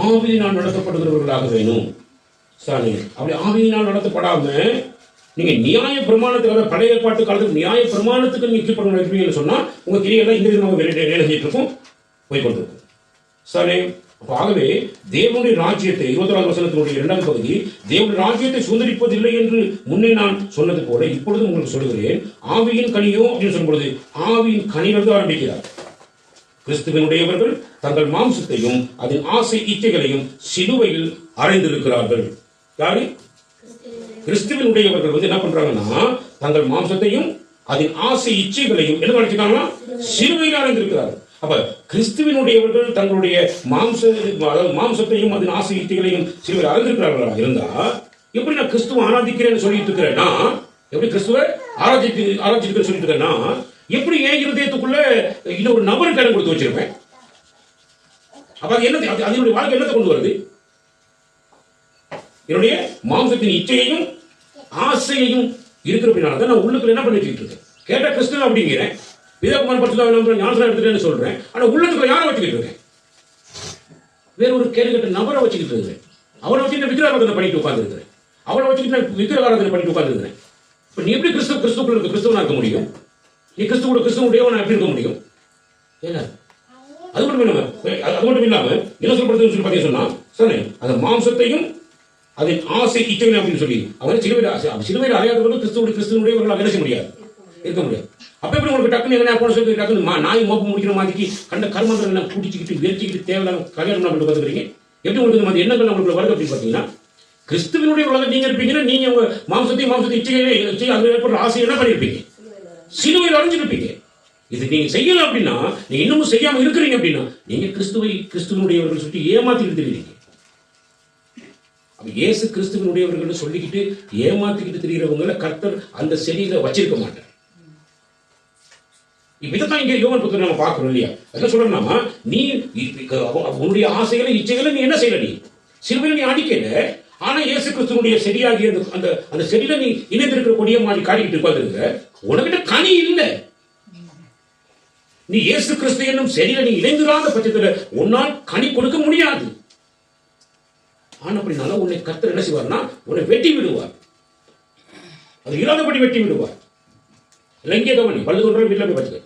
ஆவியினால் நடத்தப்படுகிறவர்களாக வேணும். சாரி, அப்படி ஆவியினால் நடத்தப்படாம நீங்க நியாய பிரமாணத்துக்காக, பழைய ஏற்பாட்டு காலத்துக்கு நியாய பிரமாணத்துக்கு நீங்க கீழ்ப்பட இருப்பீங்கன்னு சொன்னா உங்க கிரியெல்லாம் இந்த விதமாக வேலை செஞ்சுட்டு இருக்கும், போய் கொண்டிருக்கும். சரி, ஆகவே தேவனுடைய ராஜ்யத்தை 21ஆம் வசனத்தினுடைய 2ஆம் பகுதி, தேவனுடைய ராஜ்யத்தை சுதந்திரிப்பதில்லை என்று முன்னே நான் சொன்னது போல இப்பொழுது உங்களுக்கு சொல்லுகிறேன். ஆவியின் கனியோ அப்படின்னு சொல்லும்போது ஆவியின் கனியிலிருந்து ஆரம்பிக்கிறார். கிறிஸ்துவனுடையவர்கள் தங்கள் மாம்சத்தையும் அதன் ஆசை இச்சைகளையும் சிலுவையில் அறைந்திருக்கிறார்கள். யாரு? கிறிஸ்துவனுடையவர்கள் என்ன பண்றாங்கன்னா, தங்கள் மாம்சத்தையும் அதன் ஆசை இச்சைகளையும் என்ன நினைச்சிருக்காங்கன்னா சிலுவையில் அறைந்திருக்கிறார்கள். அப்ப கிறிஸ்துவனுடையவர்கள் தங்களுடைய மாம்சத்தையும் அதன் ஆசை இச்சைகளையும் சிலுவையில் அறைந்திருக்கிறார்களா இருந்தா, எப்படி நான் கிறிஸ்துவ ஆராதிக்கிறேன்னு சொல்லிட்டு இருக்கிறேன்னா, எப்படி கிறிஸ்துவ ஆராய்ச்சி சொல்லிட்டு இருக்கேன்னா, எப்படி என் இருதயத்துக்குள்ள இன்னொரு நபருக்கு இடம் கொடுத்து வச்சிருப்பேன்? அப்ப அது என்ன, அதனுடைய வாழ்க்கை என்னத்தை கொண்டு வருது? என்னுடைய மாம்சத்தின் இச்சையையும் ஆசையையும் இருக்கிற அப்படின்னால தான் நான் உள்ளுக்குள்ள என்ன பண்ணி வச்சுக்கிட்டு இருக்கேன். கேட்ட கிறிஸ்துவ அப்படிங்கிறேன், விதகுமார் பரிசுத்த ஞானஸ்நானம் எடுத்துட்டேன்னு சொல்றேன். ஆனா உள்ளத்துக்குள்ள யாரை வச்சுக்கிட்டு இருக்கேன்? வேற ஒரு கேடுகட்ட நபரை வச்சுக்கிட்டு இருக்கிறேன். அவனை வச்சுட்டு விக்கிரகாராதனை பண்ணிட்டு உட்கார்ந்து இருக்கிறேன். அவனை வச்சுக்கிட்டு விக்கிரகாராதனை பண்ணிட்டு உட்கார்ந்து இருக்கிறேன். இப்ப நீ எப்படி கிறிஸ்துக்குள்ள இருக்க கிறிஸ்துவனா இருக்க முடியும்? நீ கிறிஸ்துவனுடையவனா எப்படி இருக்க முடியும்? ஏன்னா அது மட்டும் இல்லாம என்ன சொல்லப்படுதுன்னு சொல்லி பார்த்தீங்கன்னா, சரி, அந்த மாம்சத்தையும் அதன் ஆசை இச்சைகள் அப்படின்னு சொல்லி அவரை சிலுவையில் அறையாதவர்கள் கிறிஸ்துவனுடையவர்கள் என்ன செய்ய முடியாது, இருக்க முடியாது. அப்ப எப்படி உங்களுக்கு டக்குன்னு என்ன போன சொல்லி டக்குன்னு நாய் மோப்பம் முடிக்கிற மாதிரிக்கு கண்ட கர்மங்கள் எல்லாம் குடிச்சிக்கிட்டு வெறிச்சிக்கிட்டு தேவையான கல்யாணம் பண்ணிட்டு வந்துக்கிறீங்க? எப்படி உங்களுக்கு அந்த எண்ணங்கள் உங்களுக்கு வருது அப்படின்னு பார்த்தீங்கன்னா, கிறிஸ்துவனுடைய உலகம் நீங்க இருப்பீங்கன்னா நீங்க உங்க மாம்சத்தை இச்சையை அது ஏற்படுற ஆசை என்ன பண்ணிருப்பீங்க? சிலுவையில் அடைஞ்சிருப்பீங்க. இது நீங்க செய்யல அப்படின்னா, நீங்க இன்னமும் செய்யாம இருக்கிறீங்க அப்படின்னா, நீங்க கிறிஸ்துவனுடையவர்கள் சொல்லி ஏமாத்திக்கிட்டு தெரியுறீங்க. இயேசு கிறிஸ்துவனுடையவர்கள் சொல்லிக்கிட்டு ஏமாத்திக்கிட்டு தெரிகிறவங்களை கர்த்தர் அந்த செடியில வச்சிருக்க மாட்டார். இதைத்தான் இங்க யோவான் புத்தகத்துல நம்ம பார்க்கிறோம் இல்லையா? என்ன சொல்றோம்னா, நீ உன்னுடைய ஆசைகளை இச்சைகளை நீ என்ன செய்யல, நீ சிலுவையில் நீ அடிக்கல. ஆனா இயேசு கிறிஸ்துவனுடைய செடியாகிய அந்த செடியில நீ இணைந்திருக்கிற கொடிய மாதிரி காடிக்கிட்டு உட்கார்ந்துருக்க. உனக்கிட்ட கனி இல்லை. நீ இயேசு கிறிஸ்து என்னும் செடியில நீ இணைந்திராத பட்சத்துல உன்னால் கனி கொடுக்க முடியாது. ஆனப்படினால உன்னை கர்த்தர் என்ன செய்வார்னா உன்னை வெட்டி விடுவார். அது இல்லாதபடி வெட்டி விடுவார். இல்லை இங்கே கவனி, பல்லு தோன்ற வீட்டில் போய் வச்சுக்க.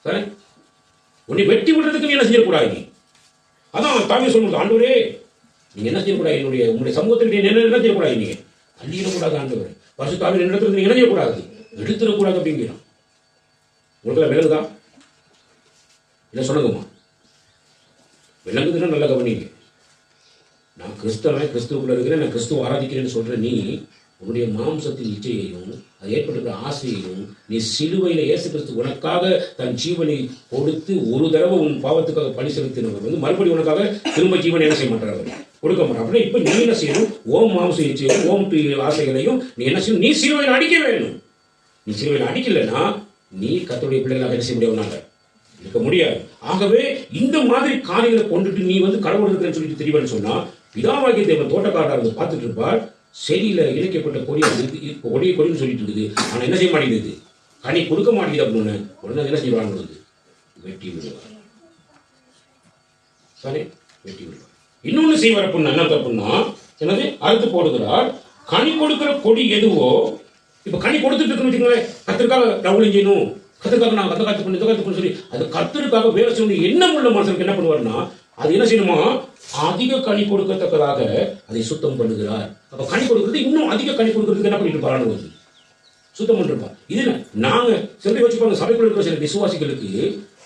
சரி, உன்னை வெட்டி விடுறதுக்கு நீ என்ன செய்யக்கூடாது. நீ அதான் தாவி சொல்லுங்க, ஆண்டவரே நீங்க என்ன செய்யக்கூடாது, உங்களுடைய சமூகத்துக்கு என்ன செய்யக்கூடாது, நீங்க அள்ளிடக்கூடாது. ஆண்டவர் பரிசுத்தாவின் இடத்துல நீங்க என்ன செய்யக்கூடாது, எடுத்துடக்கூடாது அப்படிங்கிறான். உங்களுக்கு விளங்குதா? இல்லை சொல்லுங்கம்மா, விளங்குதுன்னா நல்லா கவனிங்க. நான் கிறிஸ்தவன், கிறிஸ்துவுக்குள்ள இருக்கிறேன், நான் கிறிஸ்துவ ஆராதிக்கிறேன்னு சொல்ற நீ உன்னுடைய மாம்சத்தின் இச்சையையும் அது ஏற்படுகிற ஆசையையும் நீ சிலுவையில் இயேசு கிறிஸ்து உனக்காக தன் ஜீவனை கொடுத்து ஒரு தடவை உன் பாவத்துக்காக பலி செலுத்தினவர் வந்து மறுபடியும் உனக்காக திரும்ப ஜீவனை என்ன செய்ய மாட்டார், கொடுக்க மாட்டார். அப்படின்னா இப்ப நீ என்ன செய்யணும், ஓம் மாம்ச இச்சையும் ஓம் ஆசைகளையும் நீ என்ன செய்யணும், நீ சிலுவையில் அடிக்க வேணும். நீ சிலுவையில் அடிக்கலைன்னா நீ கர்த்தருடைய பிள்ளைகளாக என்ன செய்ய முடியாதுனால இருக்க முடியாது. ஆகவே இந்த மாதிரி காரியங்களை கொண்டுட்டு நீ வந்து கடவுள் இருக்கிறேன்னு சொல்லிட்டு தெரியவன்னு சொன்னா, பிதாவாகிய தேவன் தோட்டக்காரராக இருந்து பார்த்துட்டு இருப்பார். செடியில இணைக்கப்பட்ட கொடின்னு சொல்லிட்டு இருக்குது, ஆனா என்ன செய்ய மாட்டேங்குது, கனி கொடுக்க மாட்டேங்குது அப்படின்னு உடனே என்ன செய்வாங்க, வெட்டி விடுவார். சரி, வெட்டி விடுவார். இன்னொன்னு செய்வார் அப்படின்னா என்ன தப்புன்னா, என்னது அறுத்து போடுகிறார். கனி கொடுக்கிற கொடி எதுவோ, இப்ப கனி கொடுத்துட்டு இருக்குன்னு வச்சுக்கோங்களேன், கத்திற்காக டவுல் செய்யணும், கத்திற்காக நான் கத்த காத்து பண்ணி சொல்லி அது கத்திற்காக வேலை செய்யணும் எண்ணம் உள்ள மனுஷனுக்கு என்ன பண்ணுவார்னா, அது என்ன செய்யணுமா, அதிக கனி கொடுக்கத்தக்கதாக அதை சுத்தம் பண்ணுகிறார். அப்ப கனி கொடுக்கிறது இன்னும் அதிக கனி கொடுக்கறதுக்கு என்ன பண்ணிட்டு இருப்பாரு, சுத்தம் பண்ணிருப்பார். இது நாங்க சில வச்சுப்பாங்க, சபைக்குள்ள இருக்கிற சில விசுவாசிகளுக்கு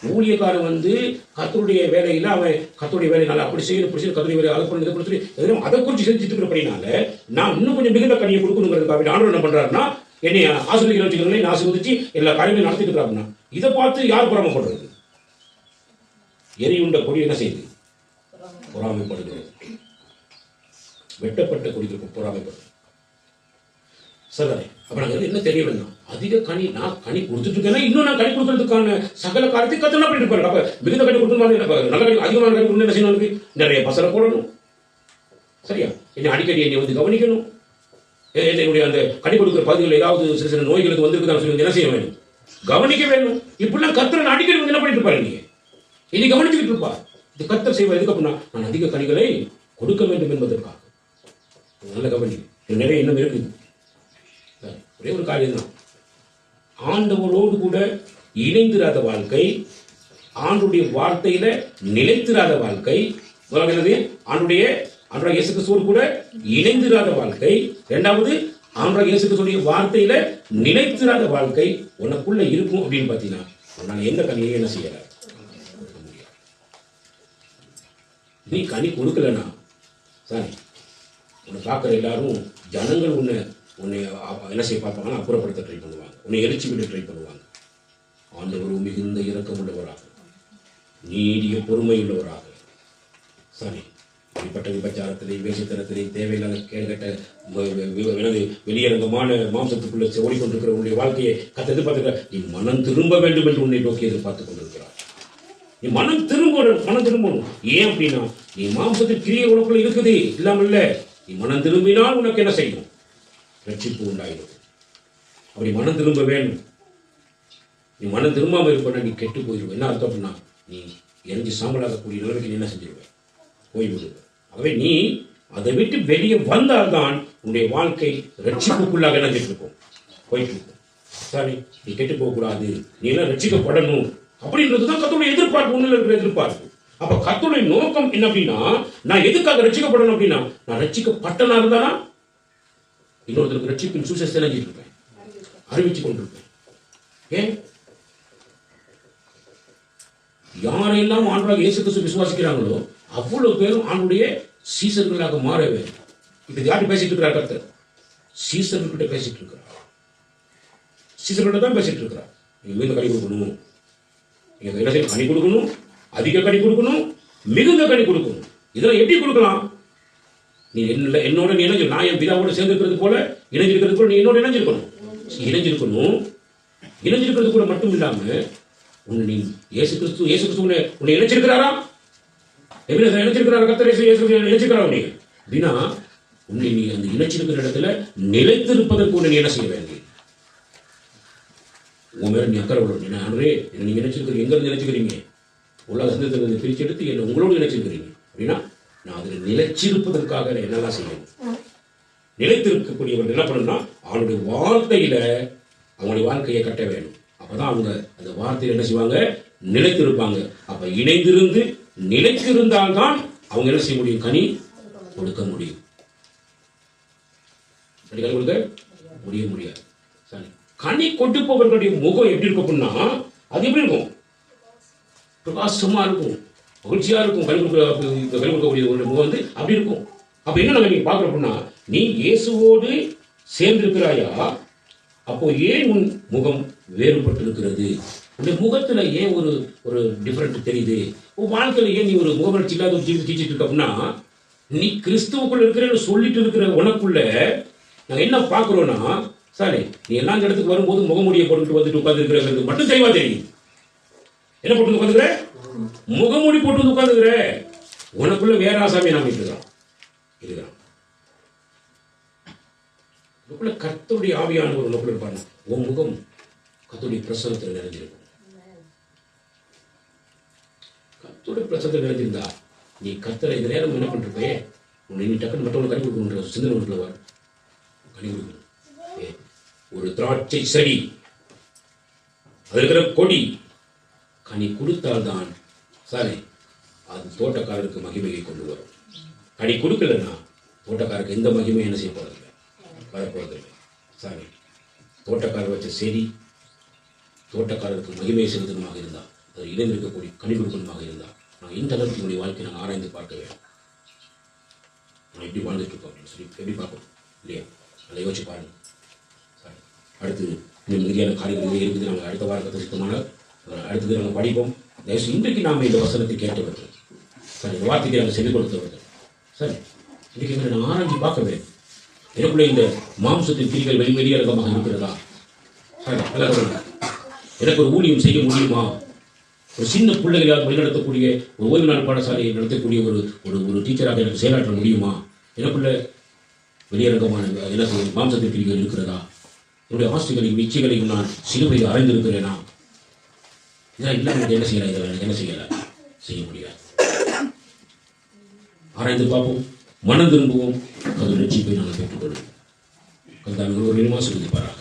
ஊழியக்காரன் வந்து கர்த்தருடைய வேலையில அவன் கர்த்தருடைய வேலையினால அப்படி செய்யணும் கர்த்தருடைய வேலை அதை பண்ணி சொல்லி அதை குறித்து செஞ்சுட்டு இருக்கிறபடினால நான் இன்னும் கொஞ்சம் மிகுந்த கனியை கொடுக்கணுங்கிறதுக்காக ஆண்டவர் என்ன பண்றாருன்னா, என்னை ஆசிரியர் வச்சுக்கிறேன், நான் ஆசீர்வதிச்சு எல்லா காரியங்களையும் நடத்திட்டு இருக்கிறாருன்னா, இதை பார்த்து யார் பொறாமைப்படுறது, எரியுண்ட கொடி என்ன செய்யுது, பொறாமைப்படுகிறது. வெட்டப்பட்ட கொடிகளுக்கு பொறாமைப்படுறது. சரி, அப்ப நாங்க என்ன தெரிய வேண்டாம், அதிக கனி நான் கனி கொடுத்துட்டு இருக்கேன்னா இன்னும் நான் கனி கொடுக்கறதுக்கான சகல காரியத்தை கத்தனா பண்ணிட்டு இருப்பாரு. அப்ப மிகுந்த கனி கொடுக்கணும், நல்ல கனி அதிகமான கனி கொடுக்கணும், என்ன செய்யணும், நிறைய பசலை போடணும். சரியா, என்ன அடிக்கடி என்னை வந்து கவனிக்கணும். என்னுடைய அந்த கனி கொடுக்கிற பகுதிகள் ஏதாவது சில சில நோய்களுக்கு வந்திருக்குதான் சொல்லி என்ன செய்ய வேணும், கவனிக்க வேணும். இப்படிலாம் கர்த்தர் அடிக்கடி வந்து என்ன பண்ணிட்டு இருப்பாரு, நீங்க இனி கவனிச்சுக்கிட்டு இருப்பா. இது கர்த்தர் செய்வார். எதுக்கு அப்படின்னா, நான் அதிக கனிகளை கொடுக்க வேண்டும் என்பதற்காக. நல்ல கவனி, நிறைய இன்னும் இருக்குது. ஒரே ஒரு காரியம் தான், ஆண்டவரோடு கூட இணைந்திராத வாழ்க்கை, ஆண்டுடைய வார்த்தையில நிலைத்திராத வாழ்க்கை, ஆண்டுடைய இயேசு கிறிஸ்துவோடு கூட இணைந்திராத வாழ்க்கை. இரண்டாவது, ஆண்டவர் இயேசு கிறிஸ்துவோட வார்த்தையில நிலைத்திராத வாழ்க்கை உனக்குள்ள இருக்கும் அப்படின்னு பாத்தீங்கன்னா, உன்னால எந்த கனியை என்ன செய்யல, நீ கனி கொடுக்கலன்னா சாரி, உன்னை பார்க்குற எல்லாரும் ஜனங்கள் உன்னை என்ன செய்ய பார்ப்பாங்கன்னா, அப்புறப்படுத்த ட்ரை பண்ணுவாங்க, உன்னை எரிச்சி விட ட்ரை பண்ணுவாங்க. ஆண்டவர் மிகுந்த இரக்கம் உள்ளவராக, நீடிய பொறுமை உள்ளவராக, சரி இப்படிப்பட்ட விபச்சாரத்திலே வேசித்தனத்திலே தேவையில்லாத கேள்கட்ட வெளியரங்கமான மாம்சத்துக்குள்ள ஓடிக்கொண்டிருக்கிற உன்னுடைய வாழ்க்கையை கத்த எதிர்பார்த்துக்க, நீ மனம் திரும்ப வேண்டும் என்று உன்னை நோக்கி எதிர்பார்த்துக் கொண்டிருக்கிறார். நீ மனம் திரும்பணும். ஏன் அப்படின்னா, நீ மாம்சத்தில் கிரியை உனக்குள்ள இருக்குது இல்லாமல்ல, நீ மனம் திரும்பினால் உனக்கு என்ன செய்யும், ரட்சிப்பு உண்டாயிடும். அப்படி மனம் திரும்ப வேணும். நீ மனம் திரும்பாம இருப்ப நீ கெட்டு போயிடுவ. என்ன அர்த்தம் அப்படின்னா, நீ எரிஞ்சு சாம்பலாகக்கூடிய நிலைமைக்கு நீ என்ன செஞ்சிருவ, போய்விடுவ. ஆகவே நீ அதை விட்டு வெளியே வந்தால்தான் உன்னுடைய வாழ்க்கை ரட்சிப்புக்குள்ளாக என்ன இருக்கும், போயிட்டு இருக்கும். சரி, நீ கெட்டு போக கூடாது, நீ எல்லாம் ரட்சிக்கப்படணும் அப்படின்றதுதான் கர்த்தருடைய எதிர்பார்ப்பு, உன்னில் இருக்கிற எதிர்பார்ப்பு. அப்ப கர்த்தருடைய நோக்கம் என்ன அப்படின்னா, நான் எதுக்காக ரட்சிக்கப்படணும் அப்படின்னா, நான் ரட்சிக்கப்பட்டனா இருந்தானா இன்னொருத்தருக்கு ரட்சிப்பின் சுவிசேஷத்தை இருப்பேன், அறிவிச்சு கொண்டிருப்பேன். ஏன் யாரெல்லாம் ஆண்டவராக இயேசு கிறிஸ்து விசுவாசிக்கிறாங்களோ அவ்வளவு பேரும் ஆண்டுடைய சீசர்களாக மாறவே. இப்ப யார்கிட்ட பேசிட்டு இருக்கிறார் கர்த்தர், சீசர்கிட்ட பேசிட்டு இருக்கிறார். சீசர்கிட்ட தான் பேசிட்டு இருக்கிறார். நீங்க மிகுந்த கனி கொடுக்கணும், நீங்க என்ன செய்யணும், கனி கொடுக்கணும், அதிக கனி கொடுக்கணும், மிகுந்த கனி கொடுக்கணும். இதெல்லாம் எப்படி கொடுக்கலாம், நீ என்னோட நீ இணைஞ்சு, நான் என் பிதாவோட சேர்ந்திருக்கிறது போல இணைஞ்சிருக்கிறது போல நீ என்னோட இணைஞ்சிருக்கிறது கூட மட்டும் இல்லாம உன்னை நீ இயேசு கிறிஸ்து உன்னை இணைச்சிருக்கிறாரா, இணைச்சிருக்கிறாரா, கர்த்தர் இணைச்சிருக்கிறாரா நீ அப்படின்னா, உன்னை நீ அந்த இணைச்சிருக்கிற இடத்துல நிலைத்திருப்பதற்கு உன்னை நீ என்ன செய்ய வேண்டிய, உன் மேல நீ அக்கறை உள்ள நீங்க நினைச்சிருக்கிறீங்க, எங்க இருந்து நினைச்சுக்கிறீங்க, உலக சந்தத்தை பிரிச்சு எடுத்து என்ன உங்களோடு நினைச்சிருக்கிறீங்க அப்படின்னா, நான் அதில் நிலைச்சிருப்பதற்காக நான் என்னெல்லாம் செய்யணும்? நிலைத்திருக்கக்கூடியவர்கள் என்ன பண்ணணும்னா அவனுடைய வார்த்தையில அவங்களுடைய வாழ்க்கையை கட்ட வேணும். அப்பதான் அவங்க அந்த வார்த்தையில் என்ன செய்வாங்க? நிலைத்திருப்பாங்க. அப்ப இணைந்திருந்து நிலைத்திருந்தால்தான் அவங்க என்ன செய்ய முடியும்? கனி கொடுக்க முடியும். கனி கொடுக்க முடியாது. சரி, கனி கொடுப்பவர்களுடைய முகம் எப்படி இருக்கும் அப்படின்னா, அது எப்படி இருக்கும்? பிரகாசமா இருக்கும், மகிழ்ச்சியா இருக்கும். கனி கொடுக்கக்கூடிய முகம் வந்து அப்படி இருக்கும். அப்ப என்ன நம்ம நீங்க பாக்குறோம் அப்படின்னா, நீ இயேசுவோடு சேர்ந்திருக்கிறாயா? அப்போ ஏன் உன் முகம் வேறுபட்டு இருக்கிறது? உன்னுடைய முகத்துல ஏன் ஒரு டிஃபரெண்ட் தெரியுது? உன் வாழ்க்கையில ஏன் நீ ஒரு முகவளர்ச்சி இல்லாத ஒரு ஜீவிதம் ஜீவிச்சுட்டு இருக்க அப்படின்னா, நீ கிறிஸ்துவுக்குள்ள இருக்கிறன்னு சொல்லிட்டு இருக்கிற உனக்குள்ள நாங்க என்ன பாக்குறோம்னா, சாரி, நீ எல்லா இடத்துக்கு வரும்போது முகமூடியை போட்டுட்டு வந்துட்டு உட்கார்ந்து இருக்கிறது மட்டும் தெளிவா தெரியும். என்ன போட்டு உட்காந்துக்கிற? முகமூடி போட்டு வந்து உட்காந்துக்கிற. உனக்குள்ள வேற ஆசாமியை நாம இருக்கிறான். உனக்குள்ள கர்த்தருடைய ஆவியானவர் உனக்குள்ள இருப்பாங்க. உன் முகம் கர்த்தருடைய பிரசன்னத்தில் நிறைஞ்சிருக்கும். கர்த்தருடைய பிரசன்னத்தில் நிறைஞ்சிருந்தா நீ கர்த்தரை இந்த நேரம் என்ன பண்ணிருப்பே? நீ டக்குன்னு மற்றவங்க கனி கொடுக்கணுன்ற சிந்தனை உனக்குள்ள வரும். கனி கொடுக்கணும். ஒரு திராட்சை செடி, அது இருக்கிற கொடி கனி கொடுத்தால்தான் சாரி அது தோட்டக்காரருக்கு மகிமையை கொண்டு வரும். கனி கொடுக்கலன்னா தோட்டக்காரருக்கு எந்த மகிமையும் என்ன செய்ய போறதில்லை, வரப்போறதில்லை. சாரி, தோட்டக்காரர் வச்ச செடி தோட்டக்காரருக்கு மகிமை செலுத்தணுமாக இருந்தால், அது இணைந்திருக்கக்கூடிய கனி கொடுக்கணுமாக இருந்தால், நான் இந்த அளவுக்கு என்னுடைய வாழ்க்கை நான் ஆராய்ந்து பார்க்க வேண்டும். நான் எப்படி வாழ்ந்துட்டு இருக்கோம் அப்படின்னு சொல்லி எப்படி பார்க்கணும் இல்லையா? அதை யோசிச்சு பாருங்க. சாரி, அடுத்து இன்னும் மிகுதியான காரியங்கள் இருக்குது. நாங்கள் அடுத்த வாரத்தை சுத்தமான அடுத்தது நாங்கள் படிப்போம். தயவுசெய்து இன்றைக்கு நாம் இந்த வசனத்தை கேட்டவர்கள், சரி, இந்த வார்த்தைக்கு நாங்கள் செவி கொடுத்தவர்கள், சரி, இன்றைக்கு எங்களை நான் ஆராய்ச்சி பார்க்க வேண்டும். எனக்குள்ள இந்த மாம்சத்தின் கிரிகள் வெளியரங்கமாக இருக்கிறதா? சரி, எனக்கு ஒரு ஊழியம் செய்ய முடியுமா? ஒரு சின்ன பிள்ளைகளால் வழிநடத்தக்கூடிய ஒரு ஓய்வு நாள் பாடசாலையை நடத்தக்கூடிய ஒரு டீச்சராக எனக்கு செயலாற்ற முடியுமா? எனக்குள்ள வெளியரங்கமான எனக்கு மாம்சத்தின் கிரிகள் இருக்கிறதா? என்னுடைய ஆசைகளையும் இச்சைகளையும் நான் சிலுவையில் அறைந்திருக்கிறேனா? இதெல்லாம் இல்லாமல் என்ன செய்யலாம்? இதில் என்ன செய்யலாம்? செய்ய முடியாது. ஆராய்ந்து பார்ப்போம், மனம் திரும்புவோம், அது ரட்சிப்பை நாங்கள் பெற்றுக்கொள்வோம். கர்த்தர் ஒரு நிமிஷம் சொல்லிப்பாராக.